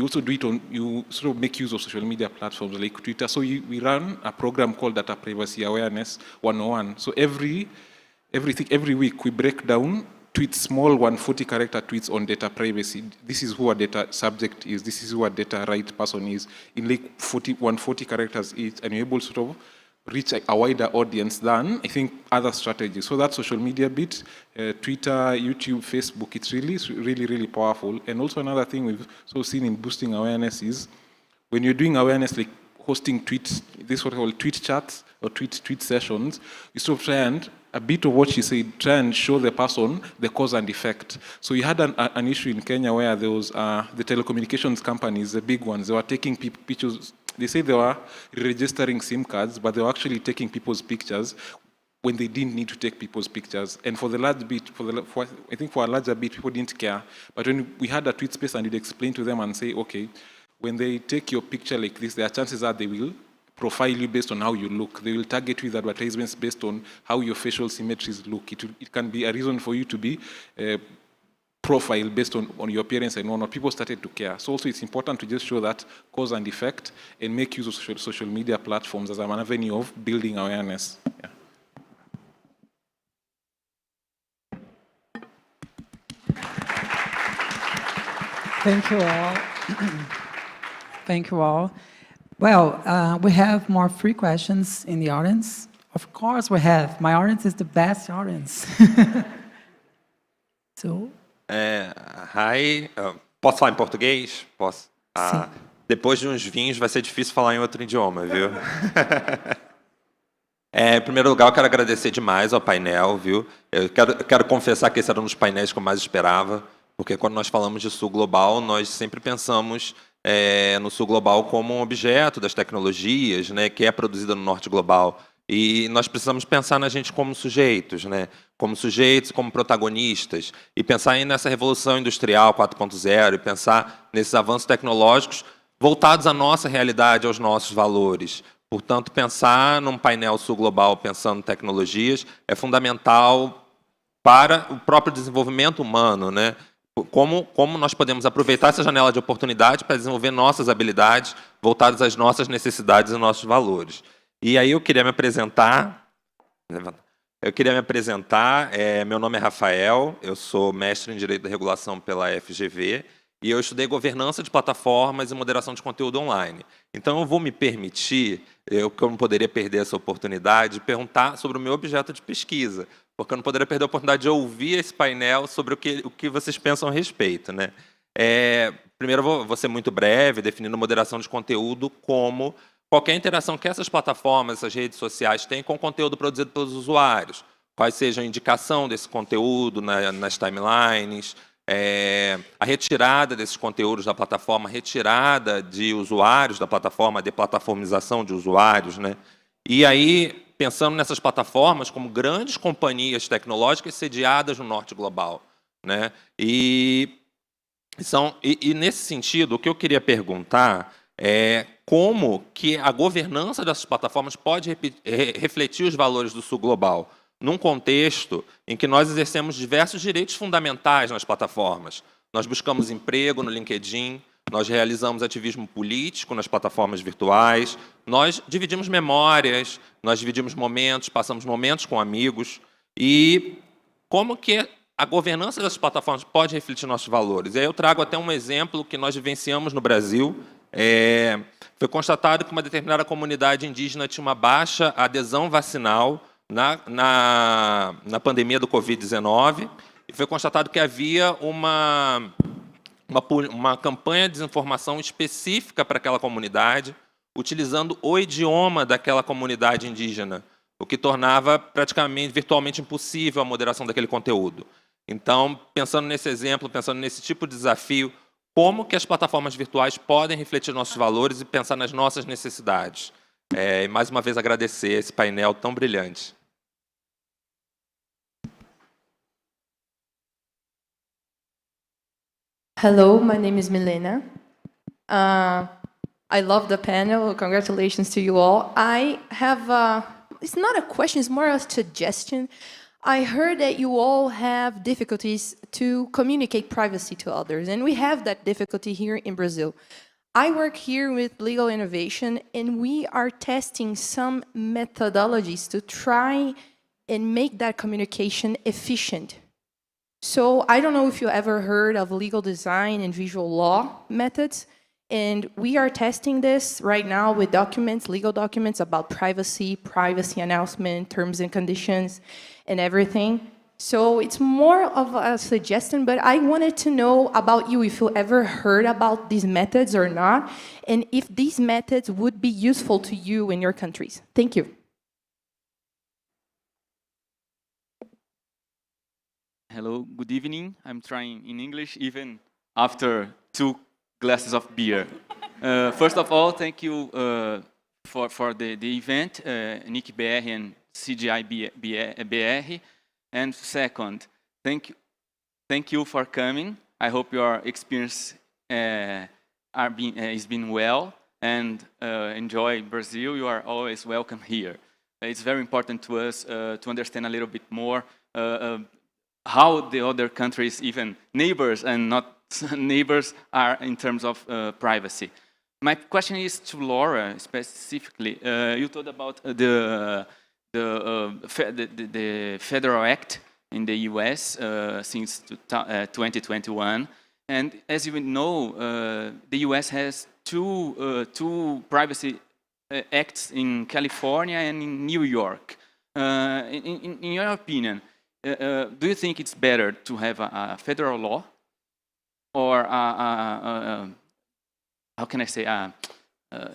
also do it you sort of make use of social media platforms like Twitter. So we run a program called Data Privacy Awareness 101. So every week we break down tweets, small 140-character tweets on data privacy. This is who a data subject is. This is who a data right person is, in like 140 characters each, and you're able to sort of reach a wider audience than, I think, other strategies. So that social media bit, Twitter, YouTube, Facebook, it's really, really powerful. And also another thing we've sort of seen in boosting awareness is when you're doing awareness, like hosting tweets, this is what we call tweet chats or tweet sessions, you sort of try and, a bit of what she said, try and show the person the cause and effect. So you had an issue in Kenya where there was the telecommunications companies, the big ones, they were taking pictures. They say they were registering SIM cards, but they were actually taking people's pictures when they didn't need to take people's pictures. And for the large bit, I think for a larger bit, people didn't care. But when we had a tweet space and you'd explain to them and say, okay, when they take your picture like this, there are chances that they will profile you based on how you look. They will target you with advertisements based on how your facial symmetries look. It can be a reason for you to be profiled based on your appearance and whatnot. People started to care. So also it's important to just show that cause and effect and make use of social media platforms as an avenue of building awareness. Yeah. Thank you all. Thank you all. Well, we have more free questions in the audience. Of course we have. My audience is the best audience. So. Hi, posso falar em português? Posso? Sim. Depois de uns vinhos vai ser difícil falar em outro idioma, viu? Em primeiro lugar, eu quero agradecer demais ao painel, viu? Eu quero confessar que esse era um dos painéis que eu mais esperava, porque quando nós falamos de Sul-Global, nós sempre pensamos no Sul-Global como um objeto das tecnologias, né, que é produzida no Norte Global. E nós precisamos pensar na gente como sujeitos, né? Como sujeitos, como protagonistas, e pensar aí nessa revolução industrial 4.0 e pensar nesses avanços tecnológicos voltados à nossa realidade, aos nossos valores. Portanto, pensar num painel Sul-Global pensando em tecnologias é fundamental para o próprio desenvolvimento humano, né? Como nós podemos aproveitar essa janela de oportunidade para desenvolver nossas habilidades voltadas às nossas necessidades e nossos valores. E aí eu queria me apresentar. Meu nome é Rafael, eu sou mestre em Direito da Regulação pela FGV e eu estudei governança de plataformas e moderação de conteúdo online. Então eu vou me permitir, eu não poderia perder essa oportunidade, de perguntar sobre o meu objeto de pesquisa, porque eu não poderia perder a oportunidade de ouvir esse painel sobre o que vocês pensam a respeito, né? Primeiro eu vou ser muito breve, definindo moderação de conteúdo como qualquer interação que essas plataformas, essas redes sociais têm com o conteúdo produzido pelos usuários, quais sejam a indicação desse conteúdo nas timelines, a retirada desses conteúdos da plataforma, retirada de usuários da plataforma, a deplatformização de usuários, né? E aí, pensando nessas plataformas como grandes companhias tecnológicas sediadas no Norte Global, né? E nesse sentido, o que eu queria perguntar é como que a governança dessas plataformas pode refletir os valores do Sul-Global, num contexto em que nós exercemos diversos direitos fundamentais nas plataformas. Nós buscamos emprego no LinkedIn, nós realizamos ativismo político nas plataformas virtuais, nós dividimos memórias, nós dividimos momentos, passamos momentos com amigos. E como que a governança dessas plataformas pode refletir nossos valores? E aí eu trago até um exemplo que nós vivenciamos no Brasil, Foi constatado que uma determinada comunidade indígena tinha uma baixa adesão vacinal na pandemia do Covid-19, e foi constatado que havia uma campanha de desinformação específica para aquela comunidade, utilizando o idioma daquela comunidade indígena, o que tornava praticamente, virtualmente impossível a moderação daquele conteúdo. Então, pensando nesse exemplo, pensando nesse tipo de desafio, como que as plataformas virtuais podem refletir nossos valores e pensar nas nossas necessidades? E mais uma vez agradecer esse painel tão brilhante. Hello, my name is Milena. I love the panel. Congratulations to you all. I have, it's not a question, it's more a suggestion. I heard that you all have difficulties to communicate privacy to others, and we have that difficulty here in Brazil. I work here with Legal Innovation, and we are testing some methodologies to try and make that communication efficient. So I don't know if you ever heard of legal design and visual law methods, and we are testing this right now with documents, legal documents about privacy, privacy announcement, terms and conditions, and everything. So it's more of a suggestion, but I wanted to know about you, if you ever heard about these methods or not, and if these methods would be useful to you in your countries. Thank you. Hello, good evening. I'm trying in English even after 2 glasses of beer. First of all, thank you for the event, NIC.br and CGI.br. And second, thank you for coming. I hope your experience is been well, and enjoy Brazil. You are always welcome here. It's very important to us to understand a little bit more how the other countries, even neighbors and not neighbors, are in terms of privacy. My question is to Laura specifically. You told about the Federal Act in the US since 2021. And as you know, the US has two privacy acts in California and in New York. In your opinion, do you think it's better to have a federal law or how can I say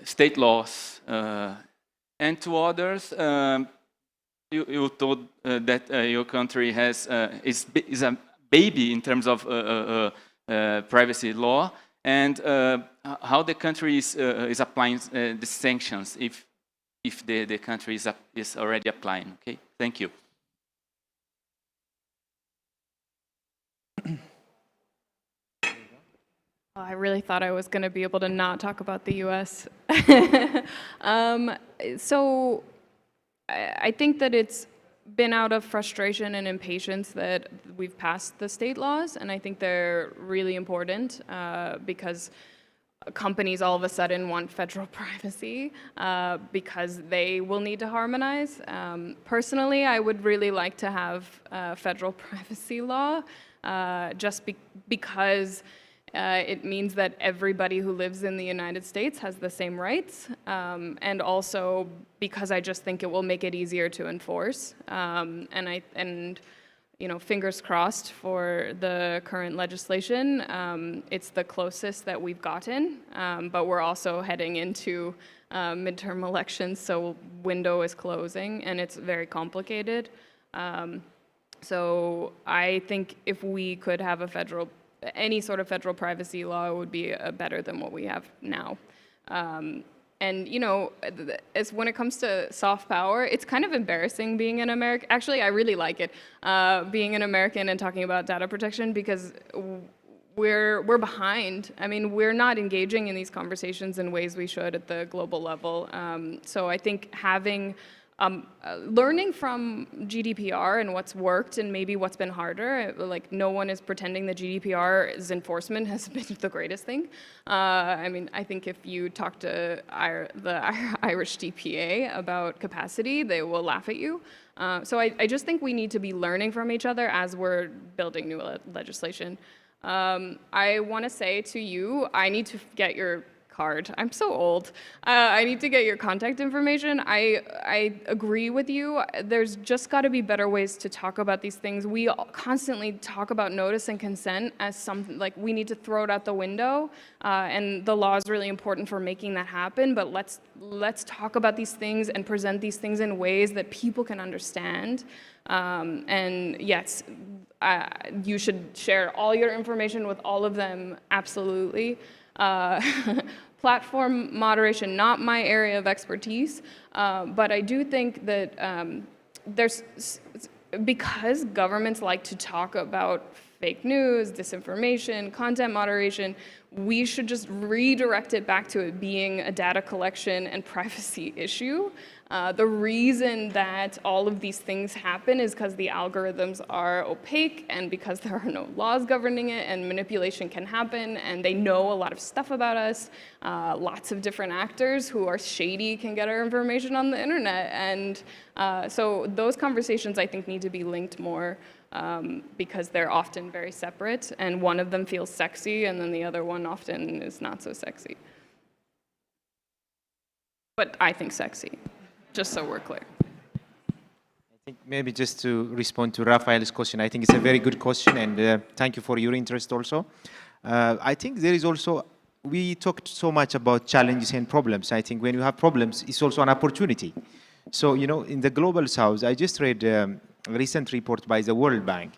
state laws? And to others, you told that your country has is a baby in terms of privacy law, and how the country is applying the sanctions if the country is already applying. Okay, thank you. I really thought I was going to be able to not talk about the U.S. So I think that it's been out of frustration and impatience that we've passed the state laws, and I think they're really important because companies all of a sudden want federal privacy because they will need to harmonize. Personally, I would really like to have a federal privacy law just because it means that everybody who lives in the United States has the same rights, and also because I just think it will make it easier to enforce. And you know, fingers crossed for the current legislation. It's the closest that we've gotten, but we're also heading into midterm elections, so window is closing, and it's very complicated. So I think if we could have any sort of federal privacy law would be better than what we have now. And you know, as when it comes to soft power, it's kind of embarrassing being an American. Actually, I really like it, being an American and talking about data protection, because we're behind. I mean, we're not engaging in these conversations in ways we should at the global level. So I think having learning from GDPR and what's worked and maybe what's been harder, like no one is pretending that GDPR's enforcement has been the greatest thing. I mean, I think if you talk to the Irish DPA about capacity, they will laugh at you. So I just think we need to be learning from each other as we're building new legislation. I want to say to you, I need to get your card. I'm so old. I need to get your contact information. I agree with you. There's just got to be better ways to talk about these things. We constantly talk about notice and consent as something like we need to throw it out the window, and the law is really important for making that happen. But let's talk about these things and present these things in ways that people can understand. And yes, you should share all your information with all of them. Absolutely. Platform moderation, not my area of expertise, but I do think that because governments like to talk about fake news, disinformation, content moderation, we should just redirect it back to it being a data collection and privacy issue. The reason that all of these things happen is because the algorithms are opaque and because there are no laws governing it, and manipulation can happen, and they know a lot of stuff about us. Lots of different actors who are shady can get our information on the internet. And so those conversations, I think, need to be linked more because they're often very separate, and one of them feels sexy, and then the other one often is not so sexy. But I think sexy. Just so we're clear. I think maybe just to respond to Rafael's question, I think it's a very good question, and thank you for your interest also. I think there is also, we talked so much about challenges and problems. I think when you have problems, it's also an opportunity. So, you know, in the Global South, I just read a recent report by the World Bank.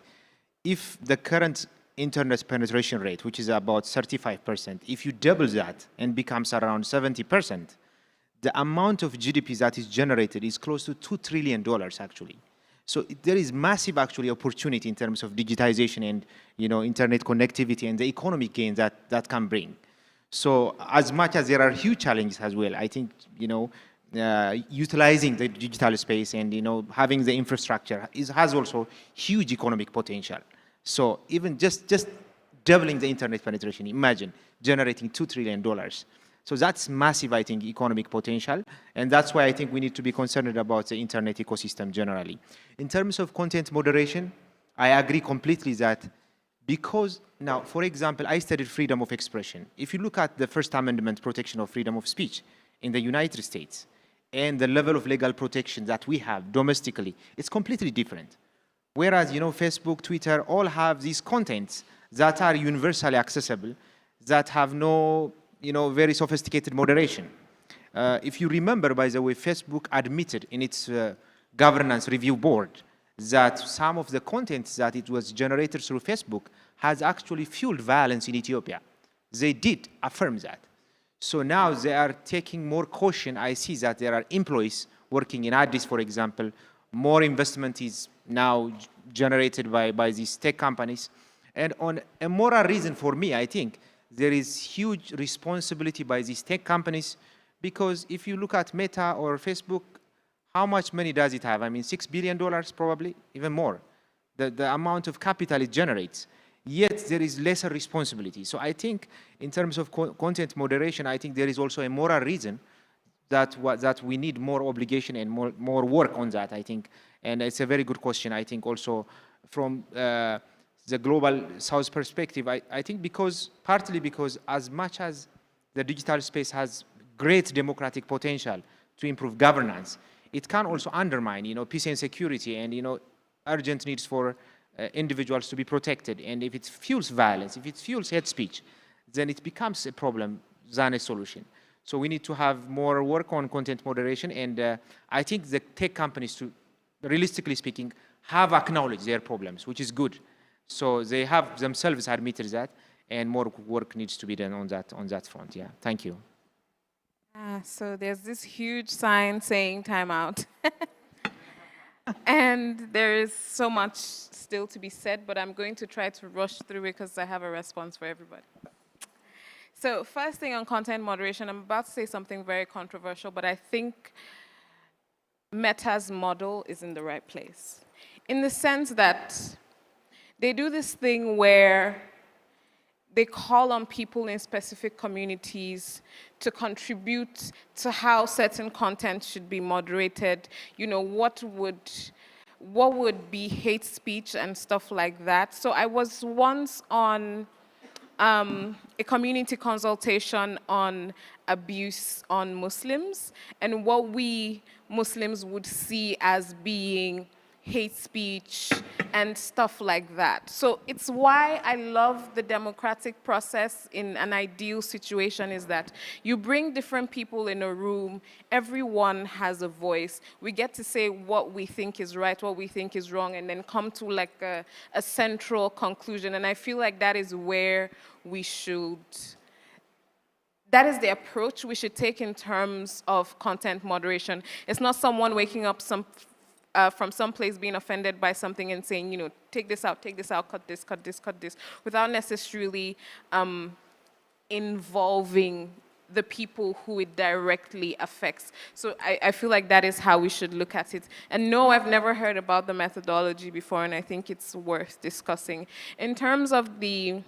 If the current internet penetration rate, which is about 35%, if you double that and becomes around 70%, the amount of GDP that is generated is close to $2 trillion, actually. So there is massive, actually, opportunity in terms of digitization and, you know, internet connectivity and the economic gain that can bring. So as much as there are huge challenges as well, I think, you know, utilizing the digital space and, you know, having the infrastructure has also huge economic potential. So even just doubling the internet penetration, imagine generating $2 trillion. So that's massive, I think, economic potential, and that's why I think we need to be concerned about the internet ecosystem generally. In terms of content moderation, I agree completely that because now, for example, I studied freedom of expression. If you look at the First Amendment protection of freedom of speech in the United States and the level of legal protection that we have domestically, it's completely different. Whereas, you know, Facebook, Twitter, all have these contents that are universally accessible, that have no, you know, very sophisticated moderation. If you remember, by the way, Facebook admitted in its governance review board that some of the content that it was generated through Facebook has actually fueled violence in Ethiopia. They did affirm that. So now they are taking more caution. I see that there are employees working in Addis, for example. More investment is now generated by these tech companies. And on a moral reason for me, I think, there is huge responsibility by these tech companies, because if you look at Meta or Facebook, how much money does it have? I mean, $6 billion probably, even more. The amount of capital it generates. Yet there is lesser responsibility. So I think in terms of content moderation, I think there is also a moral reason that we need more obligation and more work on that, I think. And it's a very good question, I think, also from the Global South perspective. I think partly because as much as the digital space has great democratic potential to improve governance, it can also undermine, you know, peace and security and, you know, urgent needs for individuals to be protected. And if it fuels violence, if it fuels hate speech, then it becomes a problem than a solution. So we need to have more work on content moderation. And I think the tech companies, realistically speaking, have acknowledged their problems, which is good. So they have themselves admitted that, and more work needs to be done on that front. Yeah, thank you. So there's this huge sign saying time out. And there is so much still to be said, but I'm going to try to rush through it because I have a response for everybody. So first thing on content moderation, I'm about to say something very controversial, but I think Meta's model is in the right place. In the sense that they do this thing where they call on people in specific communities to contribute to how certain content should be moderated. You know, what would be hate speech and stuff like that. So I was once on a community consultation on abuse on Muslims and what we Muslims would see as being hate speech and stuff like that. So it's why I love the democratic process in an ideal situation is that you bring different people in a room, everyone has a voice. We get to say what we think is right, what we think is wrong, and then come to like a central conclusion. And I feel like that is where we should, that is the approach we should take in terms of content moderation. It's not someone waking up from some place being offended by something and saying, you know, take this out, cut this, cut this, without necessarily involving the people who it directly affects. So I feel like that is how we should look at it. And no, I've never heard about the methodology before, and I think it's worth discussing. In terms of the,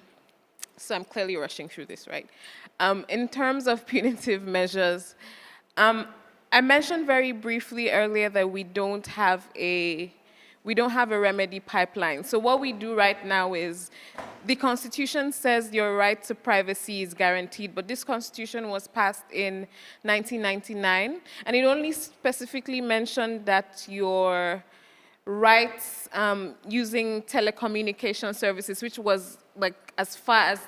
so I'm clearly rushing through this, right? In terms of punitive measures, I mentioned very briefly earlier that we don't have a remedy pipeline. So what we do right now is the Constitution says your right to privacy is guaranteed, but this Constitution was passed in 1999, and it only specifically mentioned that your rights using telecommunication services, which was like as far as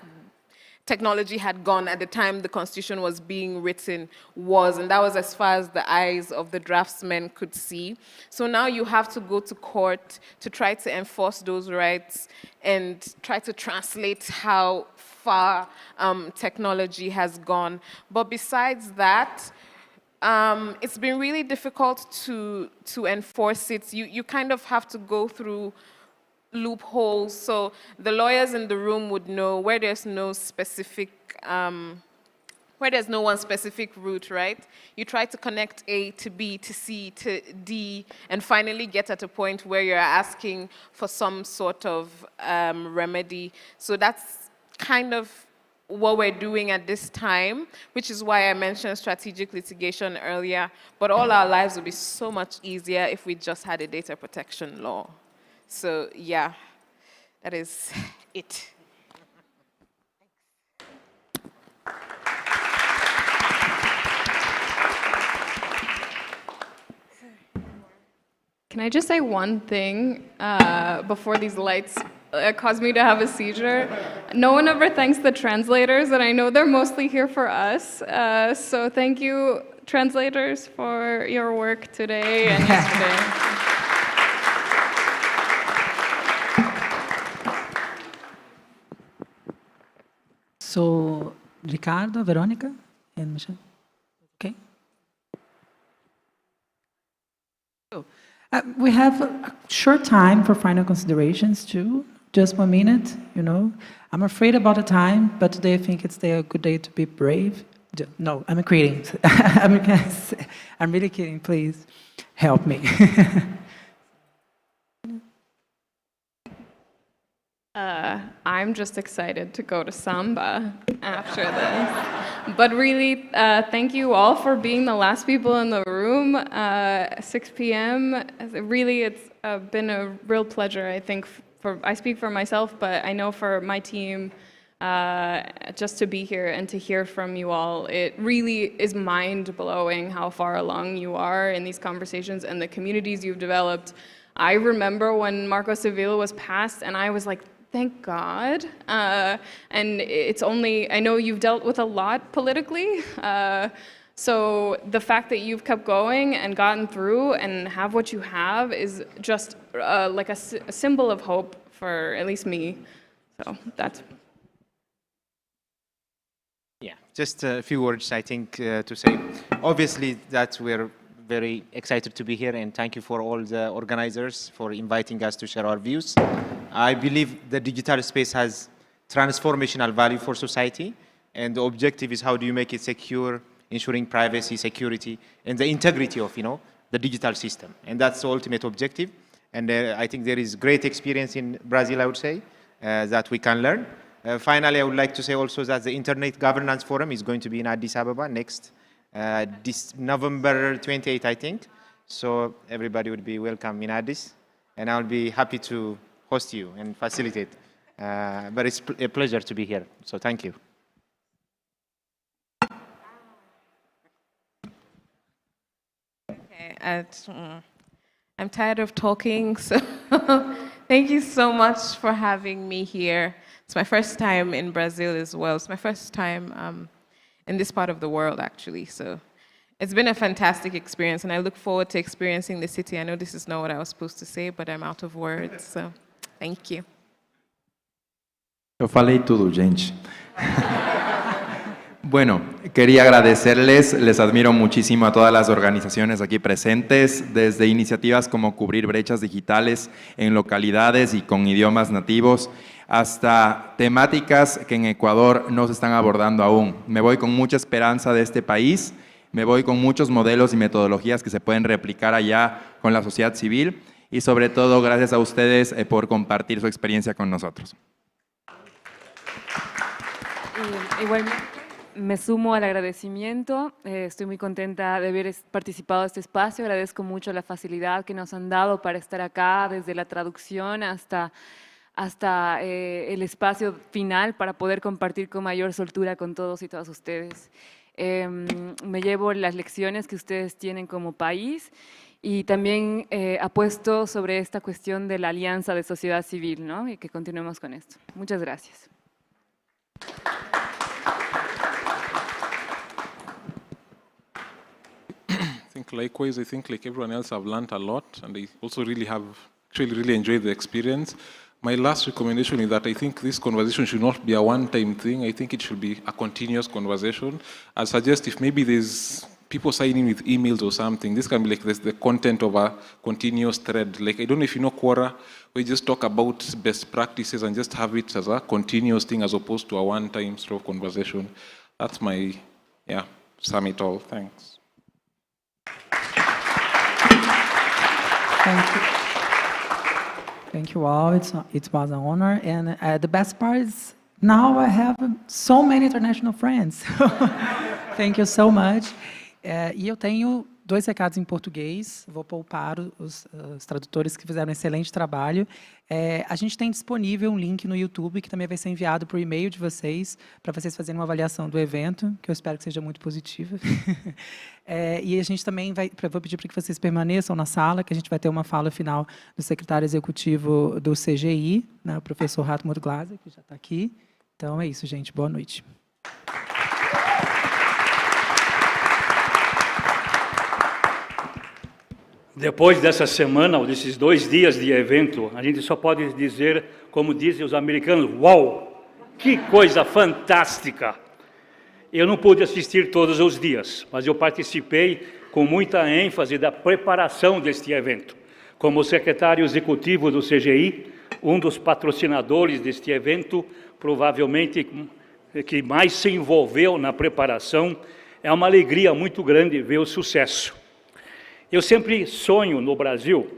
technology had gone at the time the Constitution was being written was, and that was as far as the eyes of the draftsmen could see. So now you have to go to court to try to enforce those rights and try to translate how far technology has gone. But besides that, it's been really difficult to enforce it. You kind of have to go through loopholes, so the lawyers in the room would know where there's no specific, where there's no one specific route, right? You try to connect A to B to C to D and finally get at a point where you're asking for some sort of remedy. So that's kind of what we're doing at this time, which is why I mentioned strategic litigation earlier, but all our lives would be so much easier if we just had a data protection law. So yeah, that is it. Can I just say one thing before these lights caused me to have a seizure? No one ever thanks the translators, and I know they're mostly here for us. So thank you, translators, for your work today and yesterday. So, Ricardo, Veronica, and Michelle. Okay. So, we have a short time for final considerations too. Just 1 minute, you know. I'm afraid about the time, but today I think it's a good day to be brave. No, I'm kidding. I'm really kidding. Please help me. I'm just excited to go to Samba after this. But really, thank you all for being the last people in the room. 6 p.m. Really, it's been a real pleasure, I think. I speak for myself, but I know for my team, just to be here and to hear from you all, it really is mind-blowing how far along you are in these conversations and the communities you've developed. I remember when Marco Civil was passed, and I was like, thank God. And it's only, I know you've dealt with a lot politically, so the fact that you've kept going and gotten through and have what you have is just like a symbol of hope for at least me. So that's... Yeah, just a few words, I think, to say. Obviously, that we're very excited to be here, and thank you for all the organizers for inviting us to share our views. I believe the digital space has transformational value for society, and the objective is how do you make it secure, ensuring privacy, security, and the integrity of, you know, the digital system. And that's the ultimate objective. And I think there is great experience in Brazil, I would say, that we can learn. Finally, I would like to say also that the Internet Governance Forum is going to be in Addis Ababa next this November 28th, I think. So everybody would be welcome in Addis, and I'll be happy to host you and facilitate but it's a pleasure to be here. So thank you. Okay, I'm tired of talking, so thank you so much for having me here. It's my first time in Brazil as well. It's my first time in this part of the world, actually. So it's been a fantastic experience, and I look forward to experiencing the city. I know this is not what I was supposed to say, but I'm out of words, so thank you. Eu falei tudo, gente. Bueno, quería agradecerles, les admiro muchísimo a todas las organizaciones aquí presentes, desde iniciativas como cubrir brechas digitales en localidades y con idiomas nativos, hasta temáticas que en Ecuador no se están abordando aún. Me voy con mucha esperanza de este país, me voy con muchos modelos y metodologías que se pueden replicar allá con la sociedad civil y sobre todo gracias a ustedes por compartir su experiencia con nosotros. Igualmente, me sumo al agradecimiento. Estoy muy contenta de haber participado de este espacio. Agradezco mucho la facilidad que nos han dado para estar acá, desde la traducción hasta el espacio final para poder compartir con mayor soltura con todos y todas ustedes. Me llevo las lecciones que ustedes tienen como país y también apuesto sobre esta cuestión de la alianza de sociedad civil, ¿no? Y que continuemos con esto. Muchas gracias. Likewise, I think like everyone else, I've learned a lot, and I also really enjoyed the experience. My last recommendation is that I think this conversation should not be a one-time thing. I think it should be a continuous conversation. I suggest if maybe there's people signing with emails or something, this can be like the content of a continuous thread. Like, I don't know if you know Quora, we just talk about best practices and just have it as a continuous thing as opposed to a one-time sort of conversation. That's my, sum it all. Thanks. Thank you. Thank you all. It was an honor. And the best part is now I have so many international friends. Thank you so much. E eu tenho 2 recados em português. Vou poupar os tradutores que fizeram um excelente trabalho. A gente tem disponível um link no YouTube que também vai ser enviado por e-mail de vocês, para vocês fazerem uma avaliação do evento, que eu espero que seja muito positiva. E a gente também vou pedir para que vocês permaneçam na sala, que a gente vai ter uma fala final do secretário executivo do CGI, né, o professor Hartmut Glaser, que já está aqui. Então é isso, gente. Boa noite. Depois dessa semana, ou desses 2 dias de evento, a gente só pode dizer, como dizem os americanos, uau, que coisa fantástica! Eu não pude assistir todos os dias, mas eu participei com muita ênfase da preparação deste evento. Como secretário executivo do CGI, um dos patrocinadores deste evento, provavelmente que mais se envolveu na preparação, é uma alegria muito grande ver o sucesso. Eu sempre sonho no Brasil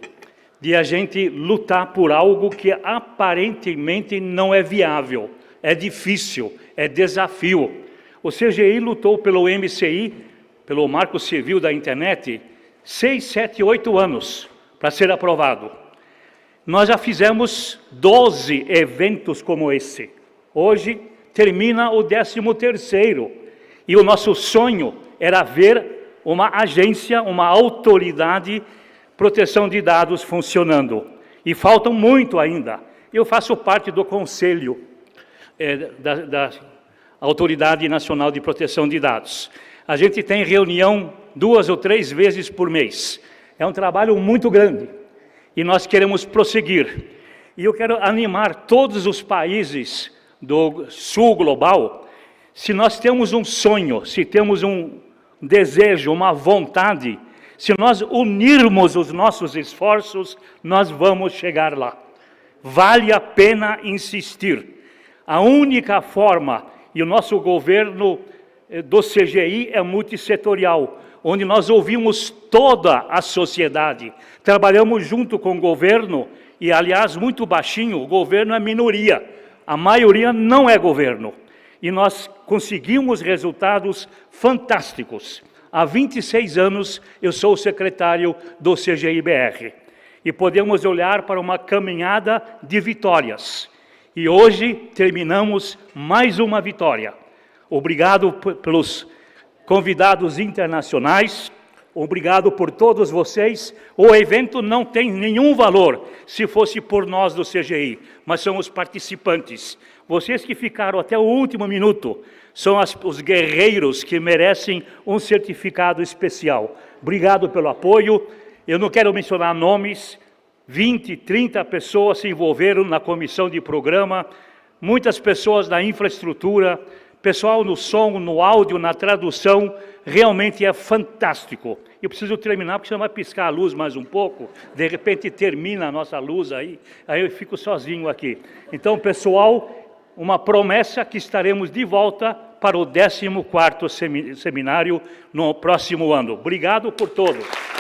de a gente lutar por algo que aparentemente não é viável, é difícil, é desafio. O CGI lutou pelo MCI, pelo Marco Civil da Internet, 6, 7, 8 anos para ser aprovado. Nós já fizemos 12 eventos como esse. Hoje termina o 13º. E o nosso sonho era ver uma agência, uma autoridade de proteção de dados funcionando. E faltam muito ainda. Eu faço parte do conselho da Autoridade Nacional de Proteção de Dados. A gente tem reunião 2 ou 3 vezes por mês. É um trabalho muito grande e nós queremos prosseguir. E eu quero animar todos os países do Sul-Global. Se nós temos um sonho, se temos um desejo, uma vontade, se nós unirmos os nossos esforços, nós vamos chegar lá. Vale a pena insistir. A única forma, e o nosso governo do CGI é multissetorial, onde nós ouvimos toda a sociedade, trabalhamos junto com o governo, e aliás, muito baixinho, o governo é minoria, a maioria não é governo. E nós conseguimos resultados fantásticos. Há 26 anos eu sou o secretário do CGI.br. E podemos olhar para uma caminhada de vitórias. E hoje terminamos mais uma vitória. Obrigado pelos convidados internacionais, obrigado por todos vocês. O evento não tem nenhum valor se fosse por nós do CGI, mas são os participantes. Vocês que ficaram até o último minuto são os guerreiros que merecem um certificado especial. Obrigado pelo apoio. Eu não quero mencionar nomes, 20, 30 pessoas se envolveram na comissão de programa, muitas pessoas na infraestrutura, pessoal no som, no áudio, na tradução, realmente é fantástico. Eu preciso terminar, porque senão vai piscar a luz mais um pouco, de repente termina a nossa luz aí eu fico sozinho aqui. Então, pessoal, uma promessa que estaremos de volta para o 14º seminário no próximo ano. Obrigado por todos.